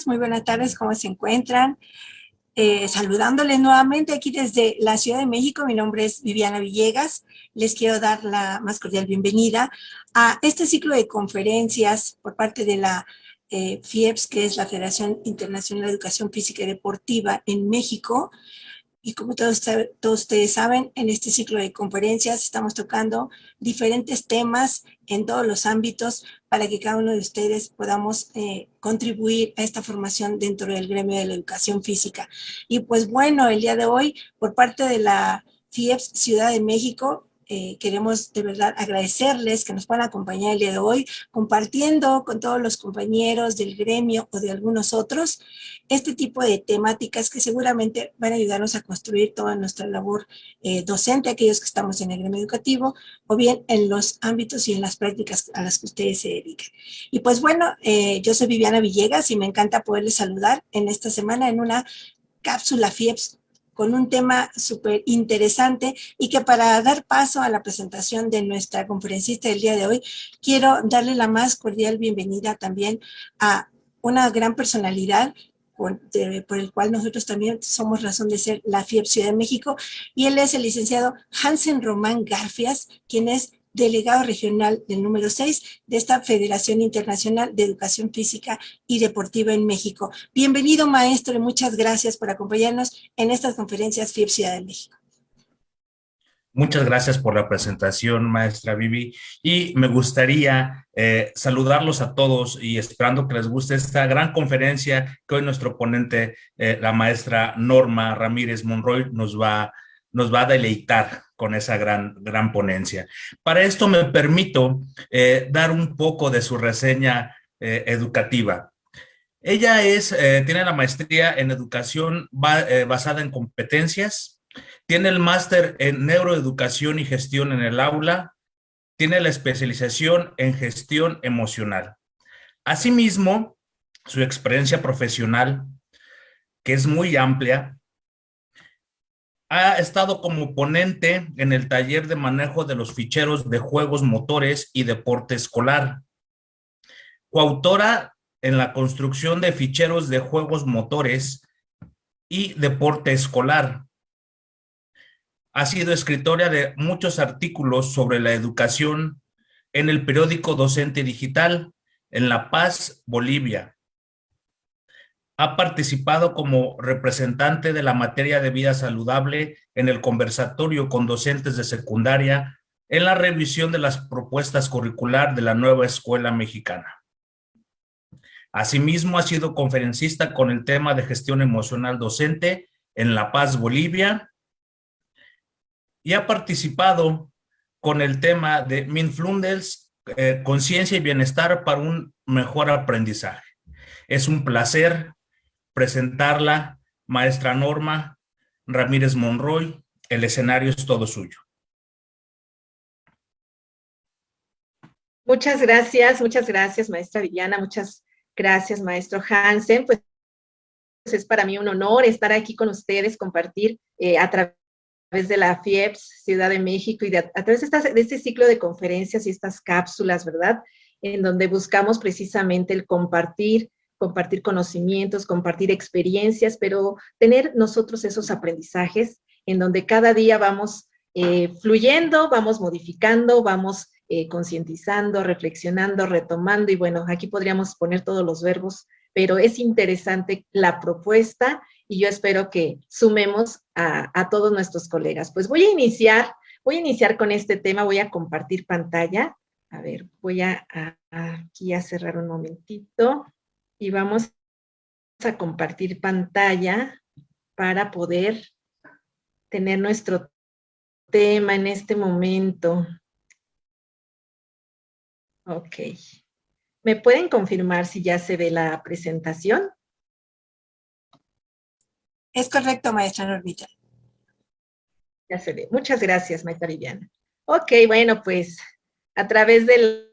días, muy buenas tardes, ¿cómo se encuentran? Saludándoles nuevamente aquí desde la Ciudad de México. Mi nombre es Viviana Villegas. Les quiero dar la más cordial bienvenida a este ciclo de conferencias por parte de la FIEPS, que es la Federación Internacional de Educación Física y Deportiva en México. Y como todos ustedes saben, en este ciclo de conferencias estamos tocando diferentes temas en todos los ámbitos para que cada uno de ustedes podamos contribuir a esta formación dentro del gremio de la educación física. Y pues bueno, el día de hoy, por parte de la FIEPS Ciudad de México, queremos de verdad agradecerles que nos puedan acompañar el día de hoy, compartiendo con todos los compañeros del gremio o de algunos otros este tipo de temáticas que seguramente van a ayudarnos a construir toda nuestra labor docente, aquellos que estamos en el gremio educativo, o bien en los ámbitos y en las prácticas a las que ustedes se dedican. Y pues bueno, yo soy Viviana Villegas y me encanta poderles saludar en esta semana en una cápsula FIEPS con un tema súper interesante, y que para dar paso a la presentación de nuestra conferencista del día de hoy, quiero darle la más cordial bienvenida también a una gran personalidad por el cual nosotros también somos razón de ser la FIEPS Ciudad de México, y él es el licenciado Hansen Román Garfias, quien es delegado regional del número 6 de esta Federación Internacional de Educación Física y Deportiva en México. Bienvenido, maestro, y muchas gracias por acompañarnos en estas conferencias FIEPS Ciudad de México. Muchas gracias por la presentación, maestra Vivi, y me gustaría saludarlos a todos y esperando que les guste esta gran conferencia que hoy nuestro ponente, la maestra Norma Ramírez Monroy, nos va a deleitar con esa gran ponencia. Para esto me permito dar un poco de su reseña educativa. Ella tiene la maestría en educación basada en competencias. Tiene el máster en neuroeducación y gestión en el aula. Tiene la especialización en gestión emocional. Asimismo, su experiencia profesional, que es muy amplia, ha estado como ponente en el taller de manejo de los ficheros de juegos motores y deporte escolar. Coautora en la construcción de ficheros de juegos motores y deporte escolar. Ha sido escritora de muchos artículos sobre la educación en el periódico Docente Digital en La Paz, Bolivia. Ha participado como representante de la materia de vida saludable en el conversatorio con docentes de secundaria en la revisión de las propuestas curricular de la nueva escuela mexicana. Asimismo, ha sido conferencista con el tema de gestión emocional docente en La Paz, Bolivia, y ha participado con el tema de Mindfulness, conciencia y bienestar para un mejor aprendizaje. Es un placer presentarla, maestra Norma Ramírez Monroy. El escenario es todo suyo. Muchas gracias, maestra Viviana, muchas gracias, maestro Hansen. Pues es para mí un honor estar aquí con ustedes, compartir a través de la FIEPS Ciudad de México y a través de este ciclo de conferencias y estas cápsulas, ¿verdad? En donde buscamos precisamente el compartir conocimientos, compartir experiencias, pero tener nosotros esos aprendizajes en donde cada día vamos fluyendo, vamos modificando, vamos concientizando, reflexionando, retomando, y bueno, aquí podríamos poner todos los verbos, pero es interesante la propuesta y yo espero que sumemos a todos nuestros colegas. Pues voy a iniciar con este tema, voy a compartir pantalla. A ver, voy aquí a cerrar un momentito y vamos a compartir pantalla para poder tener nuestro tema en este momento. Ok. ¿Me pueden confirmar si ya se ve la presentación? Es correcto, maestra Normita. Ya se ve. Muchas gracias, maestra Viviana. Ok, bueno, pues a través de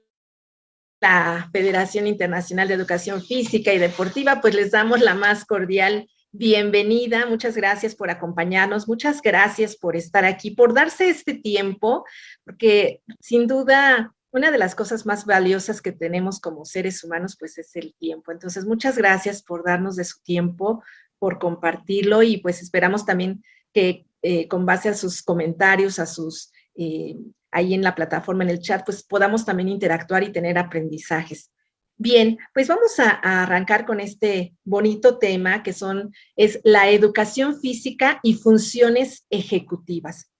la Federación Internacional de Educación Física y Deportiva, pues les damos la más cordial bienvenida. Muchas gracias por acompañarnos, muchas gracias por estar aquí, por darse este tiempo, porque sin duda una de las cosas más valiosas que tenemos como seres humanos, pues es el tiempo. Entonces, muchas gracias por darnos de su tiempo, por compartirlo y pues esperamos también que con base a sus comentarios, a sus, ahí en la plataforma, en el chat, pues podamos también interactuar y tener aprendizajes. Bien, pues vamos a arrancar con este bonito tema que es la educación física y funciones ejecutivas.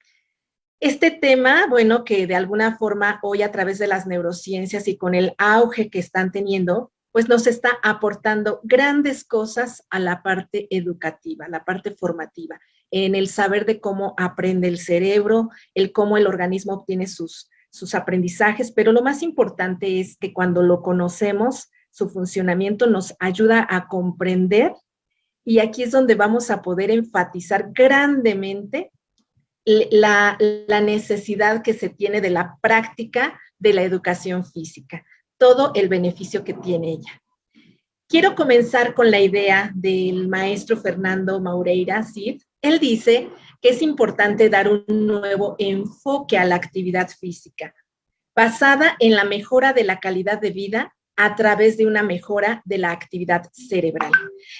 Este tema, bueno, que de alguna forma hoy a través de las neurociencias y con el auge que están teniendo, pues nos está aportando grandes cosas a la parte educativa, la parte formativa, en el saber de cómo aprende el cerebro, el cómo el organismo obtiene sus aprendizajes, pero lo más importante es que cuando lo conocemos, su funcionamiento nos ayuda a comprender y aquí es donde vamos a poder enfatizar grandemente la necesidad que se tiene de la práctica de la educación física, todo el beneficio que tiene ella. Quiero comenzar con la idea del maestro Fernando Maureira Cid. Él dice que es importante dar un nuevo enfoque a la actividad física, basada en la mejora de la calidad de vida a través de una mejora de la actividad cerebral.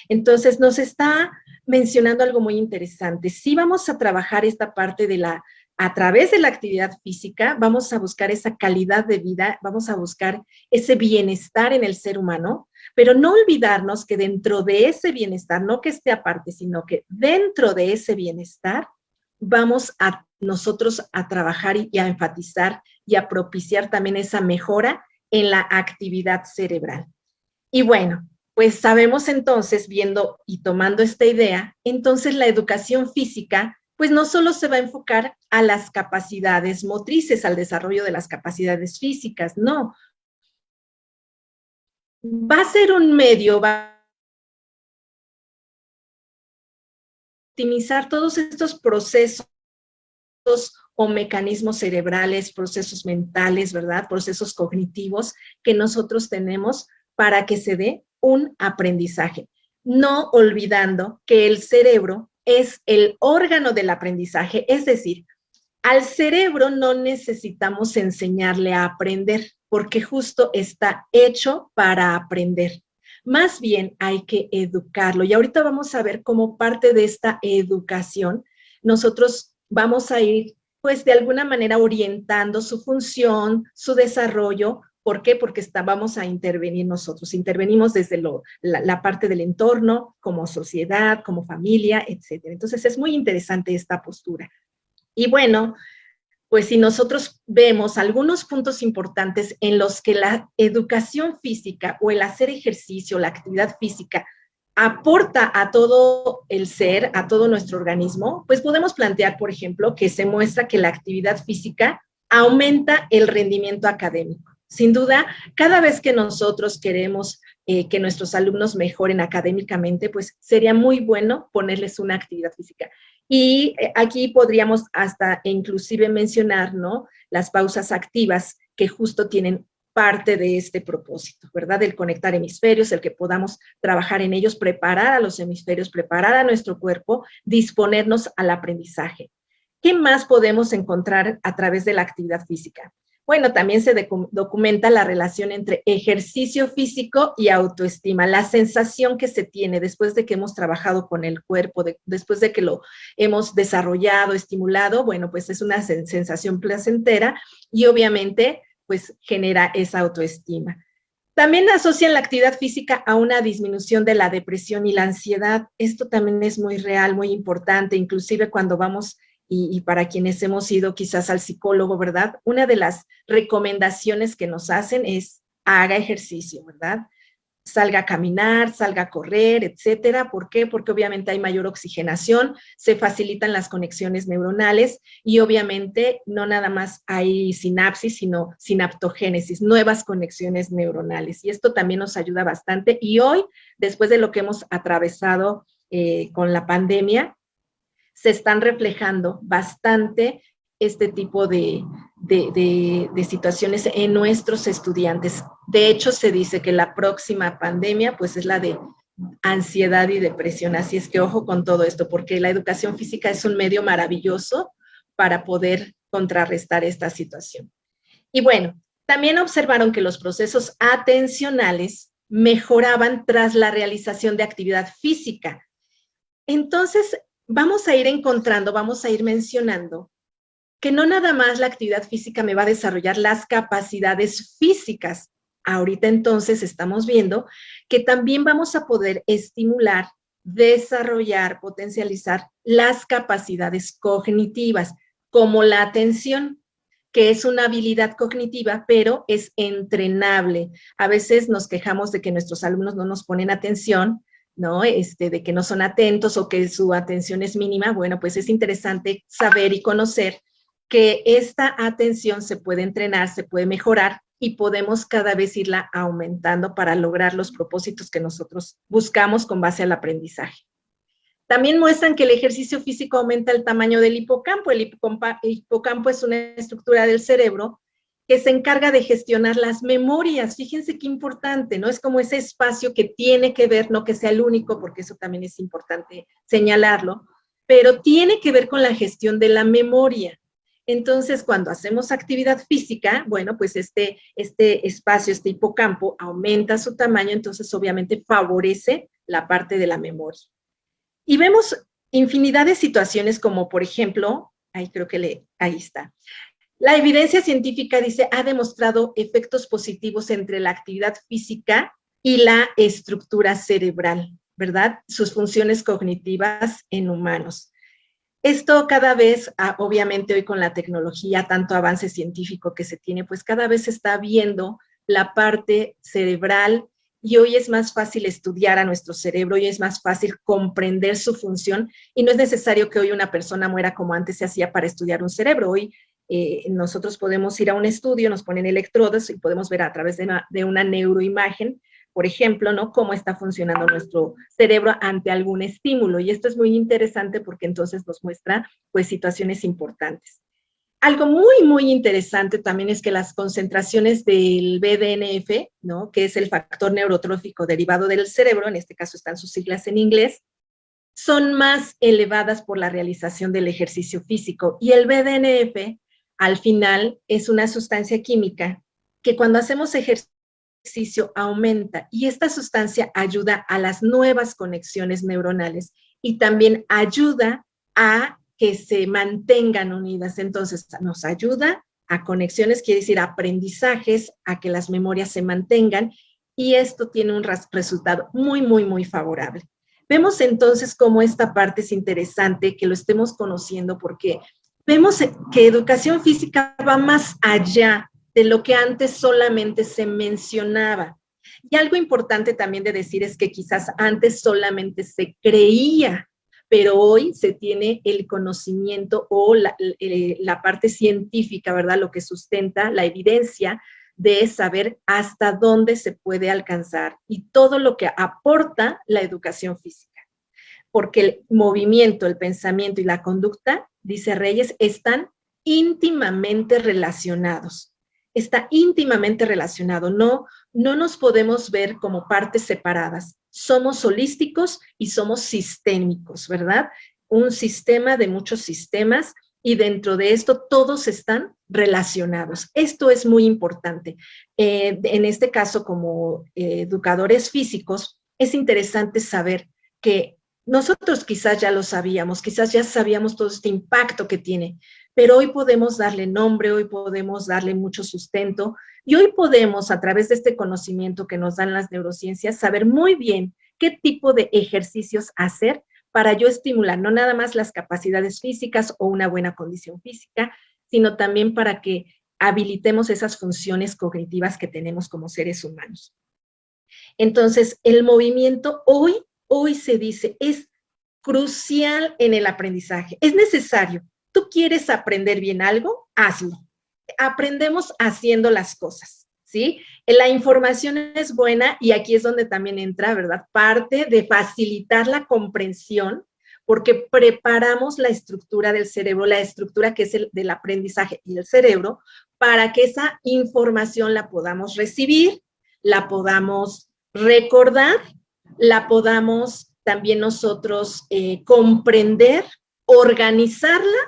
Entonces, nos está mencionando algo muy interesante. Si vamos a trabajar esta parte a través de la actividad física, vamos a buscar esa calidad de vida, vamos a buscar ese bienestar en el ser humano, pero no olvidarnos que dentro de ese bienestar, no que esté aparte, sino que dentro de ese bienestar, vamos a nosotros a trabajar y a enfatizar y a propiciar también esa mejora en la actividad cerebral. Y bueno, pues sabemos entonces, viendo y tomando esta idea, entonces la educación física, pues no solo se va a enfocar a las capacidades motrices, al desarrollo de las capacidades físicas, no. Va a ser un medio, va a optimizar todos estos procesos o mecanismos cerebrales, procesos mentales, ¿verdad? Procesos cognitivos que nosotros tenemos para que se dé un aprendizaje. No olvidando que el cerebro es el órgano del aprendizaje, es decir, al cerebro no necesitamos enseñarle a aprender, porque justo está hecho para aprender. Más bien hay que educarlo. Y ahorita vamos a ver cómo parte de esta educación nosotros vamos a ir, pues de alguna manera orientando su función, su desarrollo. ¿Por qué? Porque vamos a intervenir nosotros. Intervenimos desde la parte del entorno, como sociedad, como familia, etc. Entonces es muy interesante esta postura. Y bueno, pues si nosotros vemos algunos puntos importantes en los que la educación física o el hacer ejercicio, la actividad física, aporta a todo el ser, a todo nuestro organismo, pues podemos plantear, por ejemplo, que se muestra que la actividad física aumenta el rendimiento académico. Sin duda, cada vez que nosotros queremos que nuestros alumnos mejoren académicamente, pues sería muy bueno ponerles una actividad física. Y aquí podríamos hasta inclusive mencionar, ¿no?, las pausas activas que justo tienen parte de este propósito, ¿verdad? El conectar hemisferios, el que podamos trabajar en ellos, preparar a los hemisferios, preparar a nuestro cuerpo, disponernos al aprendizaje. ¿Qué más podemos encontrar a través de la actividad física? Bueno, también se documenta la relación entre ejercicio físico y autoestima, la sensación que se tiene después de que hemos trabajado con el cuerpo, después de que lo hemos desarrollado, estimulado, bueno, pues es una sensación placentera y obviamente pues genera esa autoestima. También asocian la actividad física a una disminución de la depresión y la ansiedad. Esto también es muy real, muy importante, inclusive cuando vamos y para quienes hemos ido quizás al psicólogo, ¿verdad? Una de las recomendaciones que nos hacen es haga ejercicio, ¿verdad? Salga a caminar, salga a correr, etcétera. ¿Por qué? Porque obviamente hay mayor oxigenación, se facilitan las conexiones neuronales y obviamente no nada más hay sinapsis, sino sinaptogénesis, nuevas conexiones neuronales. Y esto también nos ayuda bastante. Y hoy, después de lo que hemos atravesado con la pandemia, se están reflejando bastante este tipo de situaciones en nuestros estudiantes. De hecho, se dice que la próxima pandemia, pues, es la de ansiedad y depresión. Así es que ojo con todo esto, porque la educación física es un medio maravilloso para poder contrarrestar esta situación. Y bueno, También observaron que los procesos atencionales mejoraban tras la realización de actividad física. Entonces, vamos a ir encontrando, vamos a ir mencionando que no nada más la actividad física me va a desarrollar las capacidades físicas. Ahorita entonces estamos viendo que también vamos a poder estimular, desarrollar, potencializar las capacidades cognitivas, como la atención, que es una habilidad cognitiva, pero es entrenable. A veces nos quejamos de que nuestros alumnos no nos ponen atención, ¿no? De que no son atentos o que su atención es mínima. Bueno, pues es interesante saber y conocer que esta atención se puede entrenar, se puede mejorar y podemos cada vez irla aumentando para lograr los propósitos que nosotros buscamos con base al aprendizaje. También muestran que el ejercicio físico aumenta el tamaño del hipocampo. El hipocampo es una estructura del cerebro que se encarga de gestionar las memorias. Fíjense qué importante, ¿no? Es como ese espacio que tiene que ver, no que sea el único, porque eso también es importante señalarlo, pero tiene que ver con la gestión de la memoria. Entonces, cuando hacemos actividad física, bueno, pues este espacio, este hipocampo, aumenta su tamaño, entonces obviamente favorece la parte de la memoria. Y vemos infinidad de situaciones como, por ejemplo, ahí está. La evidencia científica dice, ha demostrado efectos positivos entre la actividad física y la estructura cerebral, ¿verdad? Sus funciones cognitivas en humanos. Esto cada vez, obviamente hoy con la tecnología, tanto avance científico que se tiene, pues cada vez se está viendo la parte cerebral y hoy es más fácil estudiar a nuestro cerebro, hoy es más fácil comprender su función y no es necesario que hoy una persona muera como antes se hacía para estudiar un cerebro. Hoy nosotros podemos ir a un estudio, nos ponen electrodos y podemos ver a través de una neuroimagen, por ejemplo, ¿no? Cómo está funcionando nuestro cerebro ante algún estímulo. Y esto es muy interesante porque entonces nos muestra, pues, situaciones importantes. Algo muy, muy interesante también es que las concentraciones del BDNF, ¿no? Que es el factor neurotrófico derivado del cerebro, en este caso están sus siglas en inglés, son más elevadas por la realización del ejercicio físico. Y el BDNF, al final, es una sustancia química que cuando hacemos ejercicio aumenta y esta sustancia ayuda a las nuevas conexiones neuronales y también ayuda a que se mantengan unidas. Entonces, nos ayuda a conexiones, quiere decir aprendizajes, a que las memorias se mantengan y esto tiene un resultado muy, muy, muy favorable. Vemos entonces cómo esta parte es interesante que lo estemos conociendo porque vemos que educación física va más allá de lo que antes solamente se mencionaba. Y algo importante también de decir es que quizás antes solamente se creía, pero hoy se tiene el conocimiento o la parte científica, ¿verdad? Lo que sustenta la evidencia de saber hasta dónde se puede alcanzar y todo lo que aporta la educación física. Porque el movimiento, el pensamiento y la conducta, dice Reyes, están íntimamente relacionados. Está íntimamente relacionado, no nos podemos ver como partes separadas, somos holísticos y somos sistémicos, ¿verdad? Un sistema de muchos sistemas y dentro de esto todos están relacionados. Esto es muy importante. En este caso, como educadores físicos, es interesante saber que nosotros quizás ya lo sabíamos, quizás ya sabíamos todo este impacto que tiene, pero hoy podemos darle nombre, hoy podemos darle mucho sustento y hoy podemos, a través de este conocimiento que nos dan las neurociencias, saber muy bien qué tipo de ejercicios hacer para yo estimular no nada más las capacidades físicas o una buena condición física, sino también para que habilitemos esas funciones cognitivas que tenemos como seres humanos. Entonces, el movimiento hoy se dice es crucial en el aprendizaje, es necesario. ¿Tú quieres aprender bien algo? Hazlo. Aprendemos haciendo las cosas, ¿sí? La información es buena y aquí es donde también entra, ¿verdad? Parte de facilitar la comprensión porque preparamos la estructura del cerebro, la estructura que es del aprendizaje y el cerebro, para que esa información la podamos recibir, la podamos recordar, la podamos también nosotros comprender, organizarla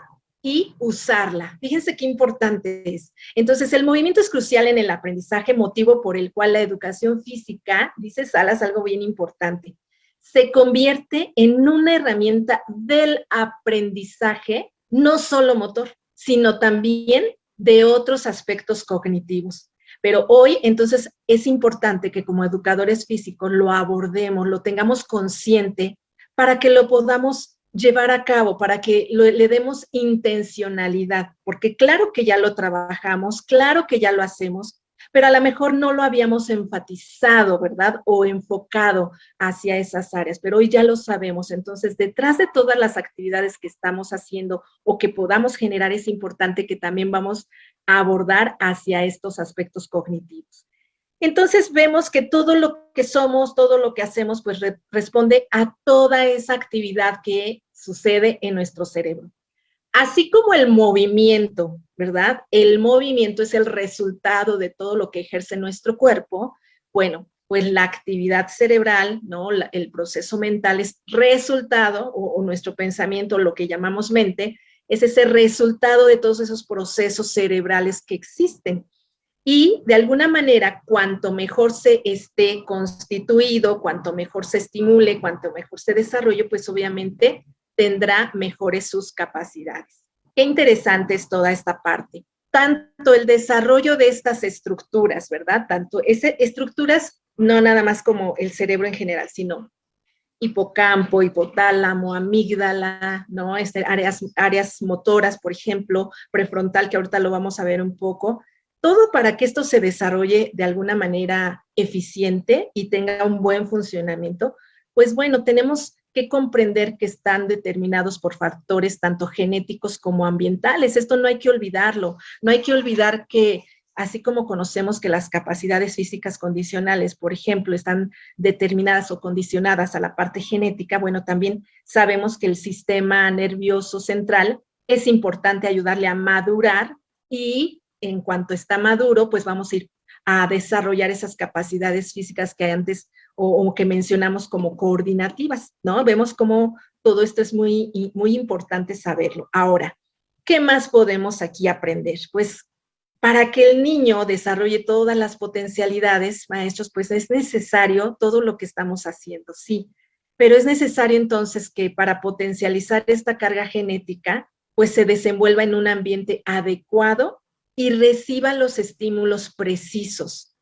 y usarla. Fíjense qué importante es. Entonces, el movimiento es crucial en el aprendizaje, motivo por el cual la educación física, dice Salas, algo bien importante, se convierte en una herramienta del aprendizaje, no solo motor, sino también de otros aspectos cognitivos. Pero hoy, entonces, es importante que como educadores físicos lo abordemos, lo tengamos consciente para que lo podamos llevar a cabo, para que le demos intencionalidad, porque claro que ya lo trabajamos, claro que ya lo hacemos, pero a lo mejor no lo habíamos enfatizado, ¿verdad? O enfocado hacia esas áreas, pero hoy ya lo sabemos. Entonces, detrás de todas las actividades que estamos haciendo o que podamos generar, es importante que también vamos a abordar hacia estos aspectos cognitivos. Entonces vemos que todo lo que somos, todo lo que hacemos, pues responde a toda esa actividad que sucede en nuestro cerebro. Así como el movimiento, ¿verdad? El movimiento es el resultado de todo lo que ejerce nuestro cuerpo. Bueno, pues la actividad cerebral, ¿no? El proceso mental es resultado, o nuestro pensamiento, lo que llamamos mente, es ese resultado de todos esos procesos cerebrales que existen. Y de alguna manera, cuanto mejor se esté constituido, cuanto mejor se estimule, cuanto mejor se desarrolle, pues obviamente tendrá mejores sus capacidades. Qué interesante es toda esta parte. Tanto el desarrollo de estas estructuras, ¿verdad? Tanto estructuras, no nada más como el cerebro en general, sino hipocampo, hipotálamo, amígdala, ¿no? Áreas motoras, por ejemplo, prefrontal, que ahorita lo vamos a ver un poco. Todo para que esto se desarrolle de alguna manera eficiente y tenga un buen funcionamiento, pues bueno, tenemos que comprender que están determinados por factores tanto genéticos como ambientales. Esto no hay que olvidarlo. No hay que olvidar que así como conocemos que las capacidades físicas condicionales, por ejemplo, están determinadas o condicionadas a la parte genética, bueno, también sabemos que el sistema nervioso central es importante ayudarle a madurar y en cuanto está maduro, pues vamos a ir a desarrollar esas capacidades físicas que antes o que mencionamos como coordinativas, ¿no? Vemos cómo todo esto es muy, muy importante saberlo. Ahora, ¿qué más podemos aquí aprender? Pues para que el niño desarrolle todas las potencialidades, maestros, pues es necesario todo lo que estamos haciendo, sí, pero es necesario entonces que para potencializar esta carga genética, pues se desenvuelva en un ambiente adecuado y reciba los estímulos precisos,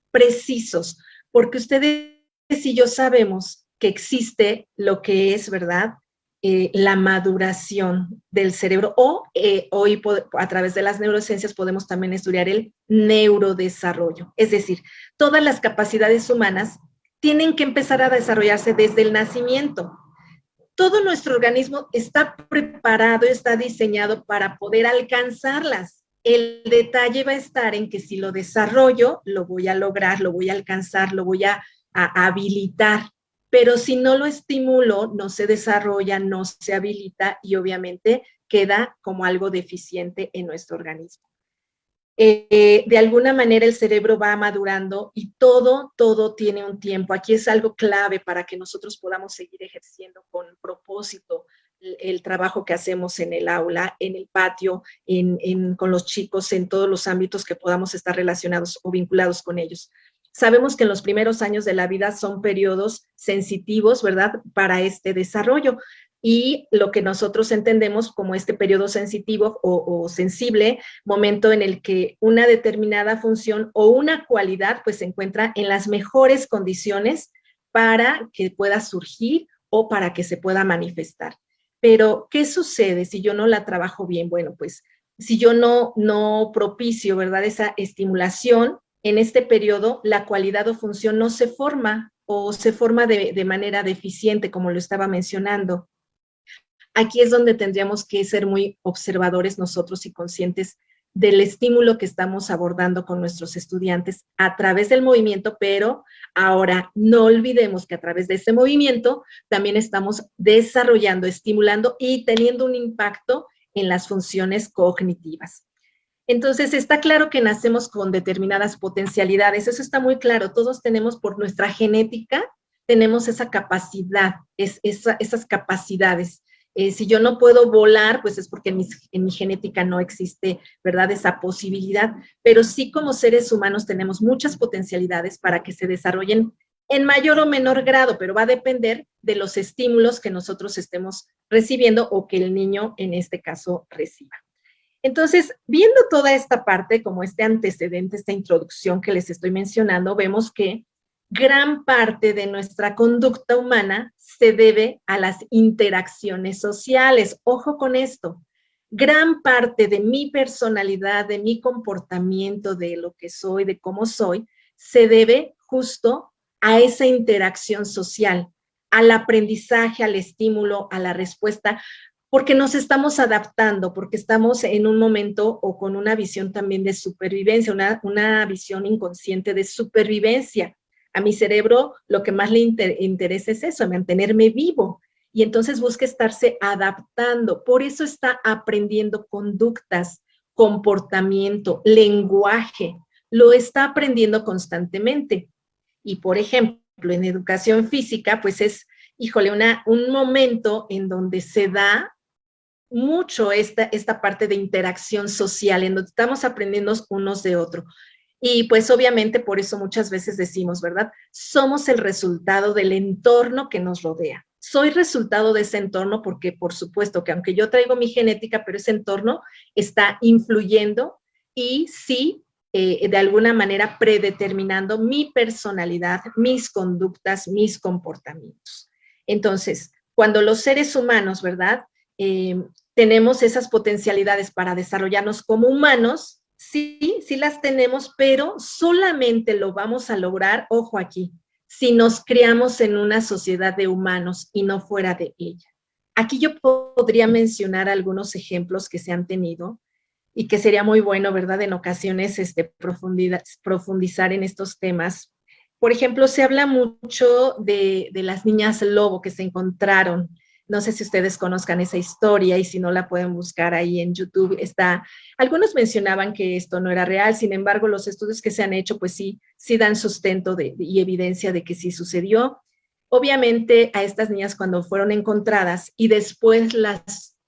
porque ustedes y yo sabemos que existe lo que es, ¿verdad?, la maduración del cerebro o hoy a través de las neurociencias podemos también estudiar el neurodesarrollo. Es decir, todas las capacidades humanas tienen que empezar a desarrollarse desde el nacimiento. Todo nuestro organismo está preparado, está diseñado para poder alcanzarlas. El detalle va a estar en que si lo desarrollo, lo voy a lograr, lo voy a alcanzar, lo voy a habilitar. Pero si no lo estimulo, no se desarrolla, no se habilita y obviamente queda como algo deficiente en nuestro organismo. De alguna manera el cerebro va madurando y todo tiene un tiempo. Aquí es algo clave para que nosotros podamos seguir ejerciendo con propósito el trabajo que hacemos en el aula, en el patio, con los chicos, en todos los ámbitos que podamos estar relacionados o vinculados con ellos. Sabemos que en los primeros años de la vida son periodos sensitivos, ¿verdad?, para este desarrollo. Y lo que nosotros entendemos como este periodo sensitivo o sensible, momento en el que una determinada función o una cualidad pues se encuentra en las mejores condiciones para que pueda surgir o para que se pueda manifestar. Pero, ¿qué sucede si yo no la trabajo bien? Bueno, pues si yo no propicio, ¿verdad?, esa estimulación, en este periodo la cualidad o función no se forma o se forma de manera deficiente, como lo estaba mencionando. Aquí es donde tendríamos que ser muy observadores nosotros y conscientes del estímulo que estamos abordando con nuestros estudiantes a través del movimiento, pero ahora no olvidemos que a través de ese movimiento también estamos desarrollando, estimulando y teniendo un impacto en las funciones cognitivas. Entonces, está claro que nacemos con determinadas potencialidades, eso está muy claro, todos tenemos por nuestra genética, tenemos esa capacidad, esas capacidades. Si yo no puedo volar, pues es porque en mi genética no existe, ¿verdad?, esa posibilidad. Pero sí, como seres humanos tenemos muchas potencialidades para que se desarrollen en mayor o menor grado, pero va a depender de los estímulos que nosotros estemos recibiendo o que el niño, en este caso, reciba. Entonces, viendo toda esta parte, como este antecedente, esta introducción que les estoy mencionando, vemos que gran parte de nuestra conducta humana se debe a las interacciones sociales. Ojo con esto. Gran parte de mi personalidad, de mi comportamiento, de lo que soy, de cómo soy, se debe justo a esa interacción social, al aprendizaje, al estímulo, a la respuesta, porque nos estamos adaptando, porque estamos en un momento o con una visión también de supervivencia, una visión inconsciente de supervivencia. A mi cerebro lo que más le interesa es eso, mantenerme vivo. Y entonces busca estarse adaptando. Por eso está aprendiendo conductas, comportamiento, lenguaje. Lo está aprendiendo constantemente. Y, por ejemplo, en educación física, pues es, híjole, un momento en donde se da mucho esta parte de interacción social, en donde estamos aprendiendo unos de otros. Y pues obviamente por eso muchas veces decimos, ¿verdad? Somos el resultado del entorno que nos rodea. Soy resultado de ese entorno porque, por supuesto, que aunque yo traigo mi genética, pero ese entorno está influyendo y sí, de alguna manera predeterminando mi personalidad, mis conductas, mis comportamientos. Entonces, cuando los seres humanos, ¿verdad? Tenemos esas potencialidades para desarrollarnos como humanos, sí, sí las tenemos, pero solamente lo vamos a lograr, ojo aquí, si nos criamos en una sociedad de humanos y no fuera de ella. Aquí yo podría mencionar algunos ejemplos que se han tenido y que sería muy bueno, ¿verdad?, en ocasiones profundizar en estos temas. Por ejemplo, se habla mucho de las niñas lobo que se encontraron. No sé si ustedes conozcan esa historia y si no la pueden buscar ahí en YouTube. Algunos mencionaban que esto no era real, sin embargo, los estudios que se han hecho, pues sí dan sustento y evidencia de que sí sucedió. Obviamente a estas niñas cuando fueron encontradas y después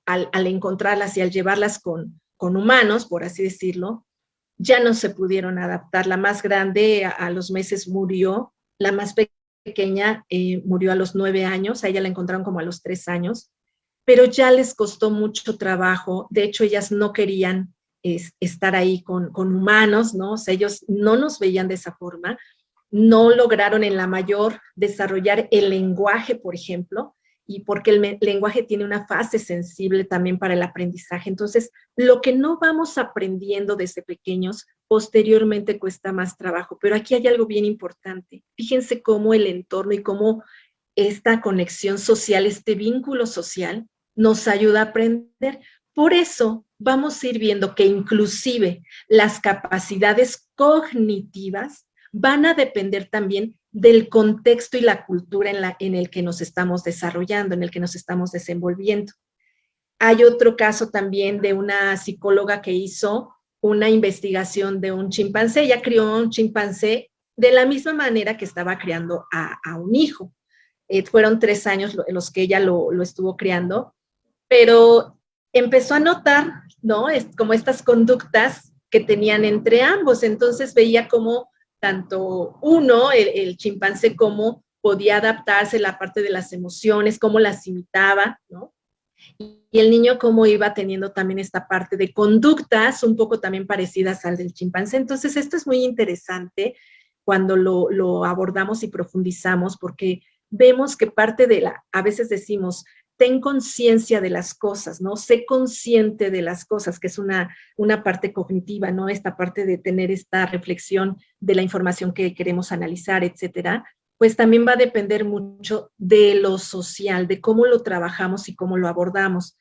al encontrarlas y al llevarlas con humanos, por así decirlo, ya no se pudieron adaptar. La más grande a los meses murió, la más pequeña murió a los 9 años, a ella la encontraron como a los 3 años, pero ya les costó mucho trabajo. De hecho, ellas no querían estar ahí con humanos, ¿no? O sea, ellos no nos veían de esa forma, no lograron en la mayor desarrollar el lenguaje, por ejemplo, y porque el lenguaje tiene una fase sensible también para el aprendizaje. Entonces, lo que no vamos aprendiendo desde pequeños, posteriormente cuesta más trabajo. Pero aquí hay algo bien importante. Fíjense cómo el entorno y cómo esta conexión social, este vínculo social, nos ayuda a aprender. Por eso vamos a ir viendo que inclusive las capacidades cognitivas van a depender también del contexto y la cultura en el que nos estamos desarrollando, en el que nos estamos desenvolviendo. Hay otro caso también de una psicóloga que hizo una investigación de un chimpancé. Ella crió un chimpancé de la misma manera que estaba criando a un hijo. Fueron 3 años los que ella lo estuvo criando, pero empezó a notar, ¿no?, como estas conductas que tenían entre ambos. Entonces veía cómo tanto el chimpancé, cómo podía adaptarse, la parte de las emociones, cómo las imitaba, ¿no? Y el niño cómo iba teniendo también esta parte de conductas un poco también parecidas al del chimpancé. Entonces esto es muy interesante cuando lo abordamos y profundizamos, porque vemos que parte a veces decimos, ten conciencia de las cosas, ¿no? Sé consciente de las cosas, que es una parte cognitiva, ¿no? Esta parte de tener esta reflexión de la información que queremos analizar, etcétera. Pues también va a depender mucho de lo social, de cómo lo trabajamos y cómo lo abordamos.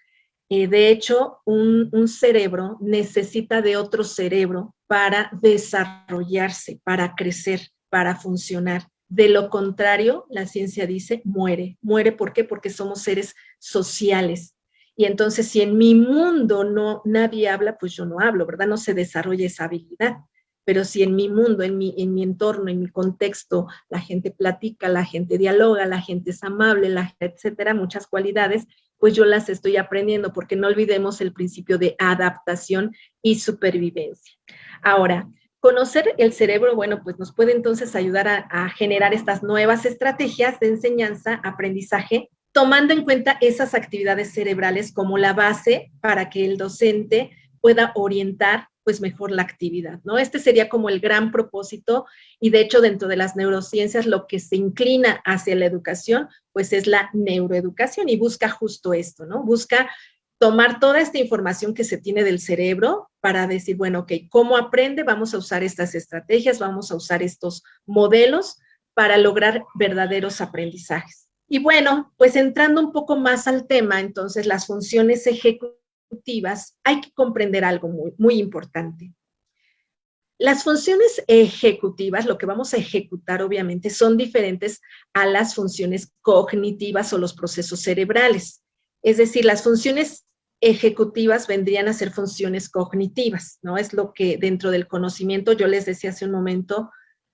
De hecho, un cerebro necesita de otro cerebro para desarrollarse, para crecer, para funcionar. De lo contrario, la ciencia dice, muere. ¿Muere por qué? Porque somos seres sociales. Y entonces, si en mi mundo nadie habla, pues yo no hablo, ¿verdad? No se desarrolla esa habilidad. Pero si en mi mundo, en mi entorno, en mi contexto, la gente platica, la gente dialoga, la gente es amable, etcétera, muchas cualidades, pues yo las estoy aprendiendo, porque no olvidemos el principio de adaptación y supervivencia. Ahora, conocer el cerebro, bueno, pues nos puede entonces ayudar a generar estas nuevas estrategias de enseñanza, aprendizaje, tomando en cuenta esas actividades cerebrales como la base para que el docente pueda orientar pues mejor la actividad, ¿no? Este sería como el gran propósito, y de hecho dentro de las neurociencias lo que se inclina hacia la educación pues es la neuroeducación, y busca justo esto, ¿no? Busca tomar toda esta información que se tiene del cerebro para decir, bueno, ok, ¿cómo aprende? Vamos a usar estas estrategias, vamos a usar estos modelos para lograr verdaderos aprendizajes. Y bueno, pues entrando un poco más al tema, entonces las funciones ejecutivas, hay que comprender algo muy importante. Las funciones ejecutivas, lo que vamos a ejecutar obviamente, son diferentes a las funciones cognitivas o los procesos cerebrales. Es decir, las funciones ejecutivas vendrían a ser funciones cognitivas, ¿no? Es lo que dentro del conocimiento, yo les decía hace un momento,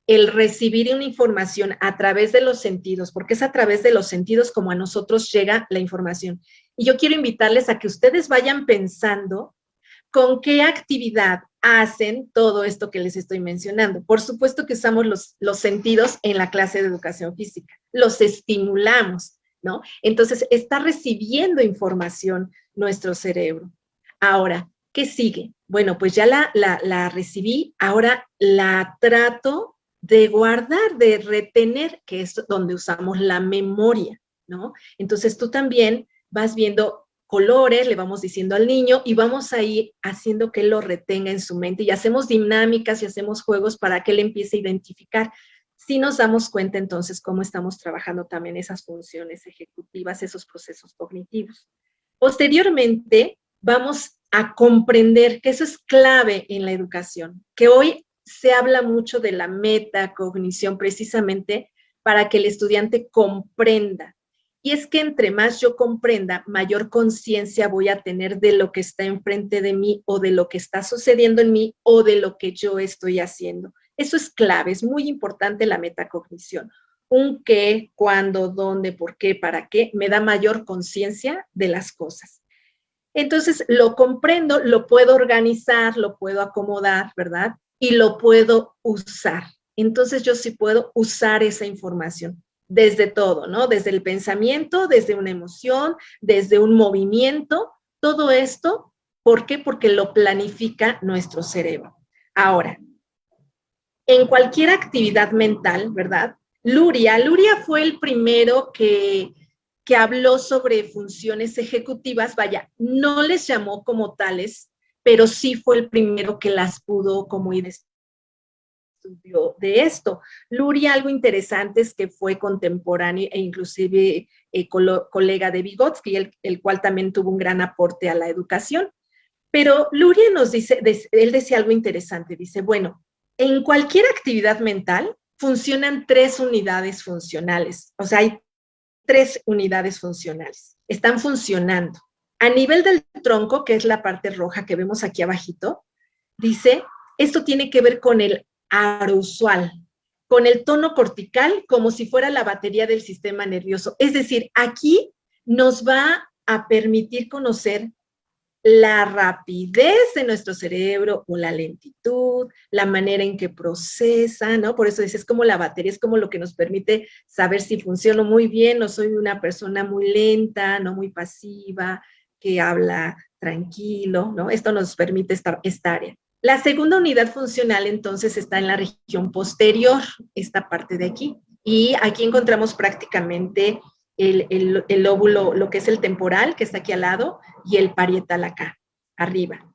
el recibir una información a través de los sentidos, porque es a través de los sentidos como a nosotros llega la información. Y yo quiero invitarles a que ustedes vayan pensando con qué actividad hacen todo esto que les estoy mencionando. Por supuesto que usamos los sentidos en la clase de educación física, los estimulamos, ¿no? Entonces, está recibiendo información nuestro cerebro. Ahora, ¿qué sigue? Bueno, pues ya la recibí, ahora la trato de guardar, de retener, que es donde usamos la memoria, ¿no? Entonces, tú también vas viendo colores, le vamos diciendo al niño y vamos a ir haciendo que él lo retenga en su mente, y hacemos dinámicas y hacemos juegos para que él empiece a identificar. Si nos damos cuenta entonces cómo estamos trabajando también esas funciones ejecutivas, esos procesos cognitivos. Posteriormente vamos a comprender que eso es clave en la educación, que hoy se habla mucho de la metacognición precisamente para que el estudiante comprenda. Y es que entre más yo comprenda, mayor conciencia voy a tener de lo que está enfrente de mí, o de lo que está sucediendo en mí, o de lo que yo estoy haciendo. Eso es clave, es muy importante la metacognición. Un qué, cuándo, dónde, por qué, para qué, me da mayor conciencia de las cosas. Entonces, lo comprendo, lo puedo organizar, lo puedo acomodar, ¿verdad? Y lo puedo usar. Entonces, yo sí puedo usar esa información. Desde todo, ¿no? Desde el pensamiento, desde una emoción, desde un movimiento, todo esto, ¿por qué? Porque lo planifica nuestro cerebro. Ahora, en cualquier actividad mental, ¿verdad? Luria fue el primero que habló sobre funciones ejecutivas, vaya, no les llamó como tales, pero sí fue el primero que las pudo como identificar estudio de esto. Luria, algo interesante es que fue contemporáneo e inclusive colega de Vygotsky, el cual también tuvo un gran aporte a la educación. Pero Luria nos dice, él decía algo interesante, dice, bueno, en cualquier actividad mental funcionan 3 unidades funcionales, o sea, hay 3 unidades funcionales, están funcionando. A nivel del tronco, que es la parte roja que vemos aquí abajito, dice, esto tiene que ver con el arousal, con el tono cortical, como si fuera la batería del sistema nervioso. Es decir, aquí nos va a permitir conocer la rapidez de nuestro cerebro o la lentitud, la manera en que procesa, ¿no? Por eso es como la batería, es como lo que nos permite saber si funciono muy bien o soy una persona muy lenta, no muy pasiva, que habla tranquilo, ¿no? Esto nos permite esta área. La segunda unidad funcional entonces está en la región posterior, esta parte de aquí, y aquí encontramos prácticamente el lóbulo, lo que es el temporal, que está aquí al lado, y el parietal acá, arriba.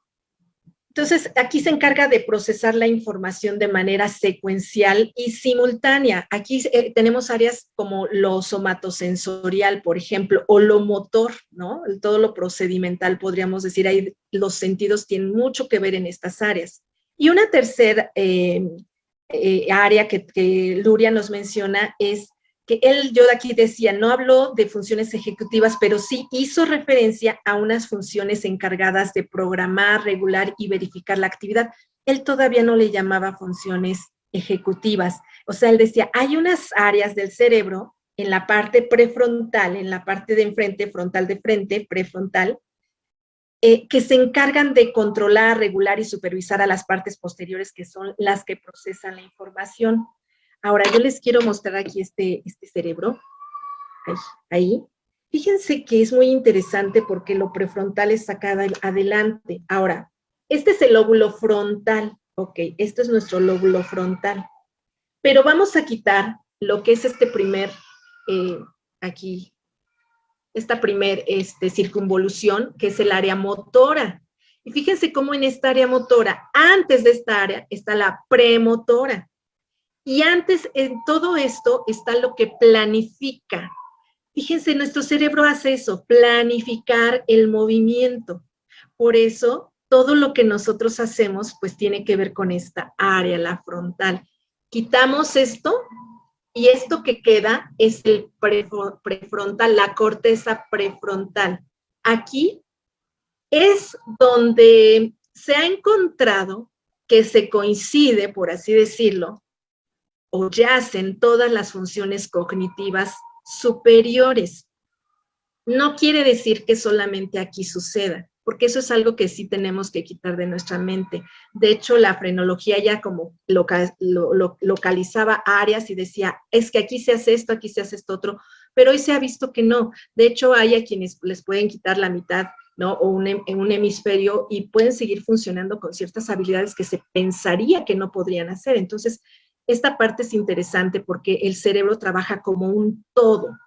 Entonces, aquí se encarga de procesar la información de manera secuencial y simultánea. Aquí tenemos áreas como lo somatosensorial, por ejemplo, o lo motor, ¿no? Todo lo procedimental, podríamos decir, ahí los sentidos tienen mucho que ver en estas áreas. Y una tercera área que Luria nos menciona es que yo de aquí decía, no habló de funciones ejecutivas, pero sí hizo referencia a unas funciones encargadas de programar, regular y verificar la actividad. Él todavía no le llamaba funciones ejecutivas. O sea, él decía, hay unas áreas del cerebro en la parte prefrontal, en la parte de enfrente, frontal de frente, prefrontal, que se encargan de controlar, regular y supervisar a las partes posteriores, que son las que procesan la información. Ahora, yo les quiero mostrar aquí este cerebro. Ahí. Fíjense que es muy interesante porque lo prefrontal está acá adelante. Ahora, este es el lóbulo frontal. Ok, esto es nuestro lóbulo frontal. Pero vamos a quitar lo que es este primer, aquí, esta primer circunvolución, que es el área motora. Y fíjense cómo en esta área motora, antes de esta área, está la premotora. Y antes, en todo esto, está lo que planifica. Fíjense, nuestro cerebro hace eso, planificar el movimiento. Por eso, todo lo que nosotros hacemos, pues tiene que ver con esta área, la frontal. Quitamos esto, y esto que queda es el prefrontal, la corteza prefrontal. Aquí es donde se ha encontrado que se coincide, por así decirlo, o yacen todas las funciones cognitivas superiores. No quiere decir que solamente aquí suceda, porque eso es algo que sí tenemos que quitar de nuestra mente. De hecho, la frenología ya como localizaba áreas y decía, es que aquí se hace esto otro, pero hoy se ha visto que no. De hecho, hay a quienes les pueden quitar la mitad, ¿no? O un hemisferio y pueden seguir funcionando con ciertas habilidades que se pensaría que no podrían hacer. Entonces, esta parte es interesante porque el cerebro trabaja como un todo,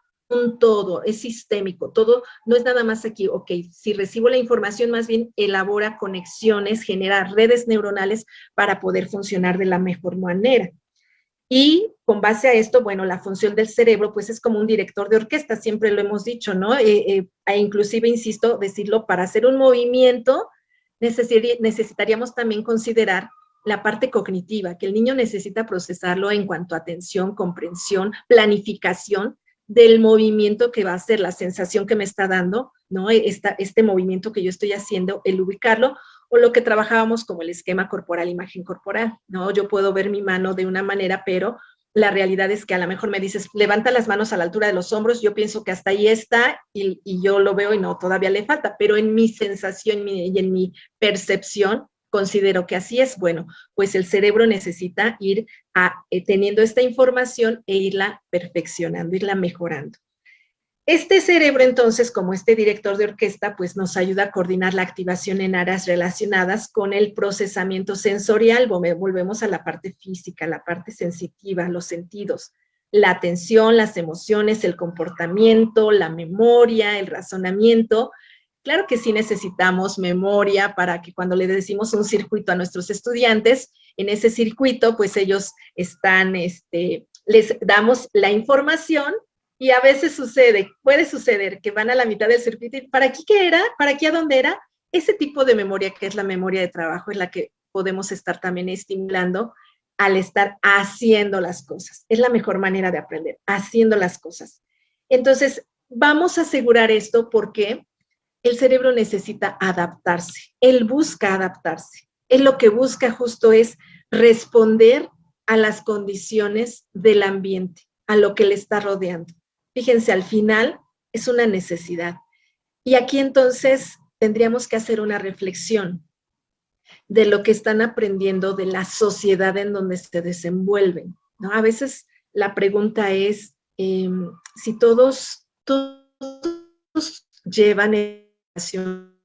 es sistémico, todo no es nada más aquí, ok, si recibo la información, más bien elabora conexiones, genera redes neuronales para poder funcionar de la mejor manera. Y con base a esto, bueno, la función del cerebro, pues es como un director de orquesta, siempre lo hemos dicho, ¿no? E inclusive, insisto, decirlo, para hacer un movimiento necesitaríamos también considerar la parte cognitiva, que el niño necesita procesarlo en cuanto a atención, comprensión, planificación del movimiento que va a hacer, la sensación que me está dando, ¿no? Este movimiento que yo estoy haciendo, el ubicarlo, o lo que trabajábamos como el esquema corporal, imagen corporal, ¿no? Yo puedo ver mi mano de una manera, pero la realidad es que a lo mejor me dices, levanta las manos a la altura de los hombros, yo pienso que hasta ahí está, y yo lo veo y no, todavía le falta, pero en mi sensación y en mi percepción, considero que así es. Bueno, pues el cerebro necesita ir teniendo esta información e irla perfeccionando, irla mejorando. Este cerebro, entonces, como este director de orquesta, pues nos ayuda a coordinar la activación en áreas relacionadas con el procesamiento sensorial. Volvemos a la parte física, la parte sensitiva, los sentidos, la atención, las emociones, el comportamiento, la memoria, el razonamiento. Claro que sí necesitamos memoria para que cuando le decimos un circuito a nuestros estudiantes, en ese circuito, pues ellos están, les damos la información y a veces puede suceder que van a la mitad del circuito y ¿para aquí qué era? ¿Para aquí a dónde era? Ese tipo de memoria que es la memoria de trabajo es la que podemos estar también estimulando al estar haciendo las cosas. Es la mejor manera de aprender, haciendo las cosas. Entonces, vamos a asegurar esto porque el cerebro necesita adaptarse, él busca adaptarse. Él lo que busca justo es responder a las condiciones del ambiente, a lo que le está rodeando. Fíjense, al final es una necesidad. Y aquí entonces tendríamos que hacer una reflexión de lo que están aprendiendo de la sociedad en donde se desenvuelven, ¿no? A veces la pregunta es si todos llevan educación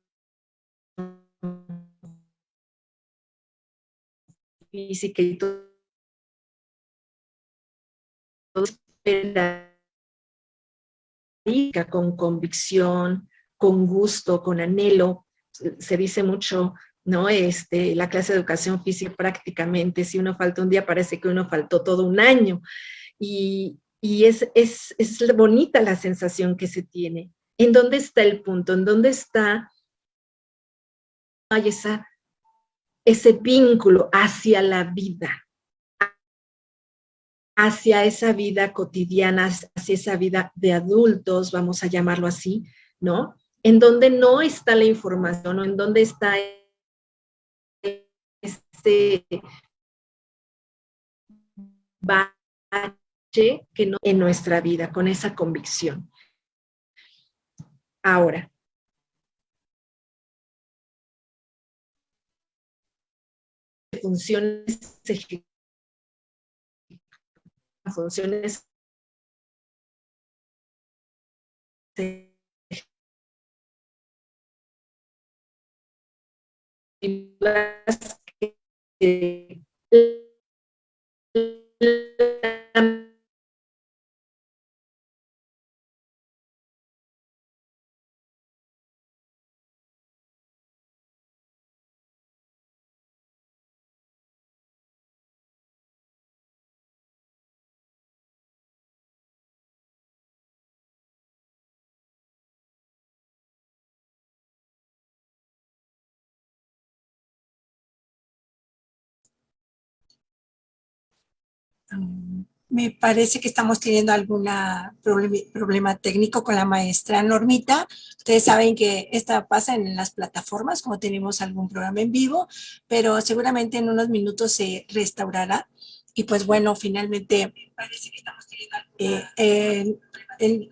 física y todo con convicción, con gusto, con anhelo. Se dice mucho, ¿no? La clase de educación física prácticamente, si uno falta un día, parece que uno faltó todo un año. Y es bonita la sensación que se tiene. ¿En dónde está el punto? ¿En dónde está ese vínculo hacia la vida? Hacia esa vida cotidiana, hacia esa vida de adultos, vamos a llamarlo así, ¿no? En donde no está la información, o en donde está ese que no en nuestra vida, con esa convicción. Ahora, funciones que Me parece que estamos teniendo algún problema técnico con la maestra Normita. Ustedes saben que esta pasa en las plataformas, como tenemos algún programa en vivo, pero seguramente en unos minutos se restaurará. Y pues bueno, finalmente parece que estamos teniendo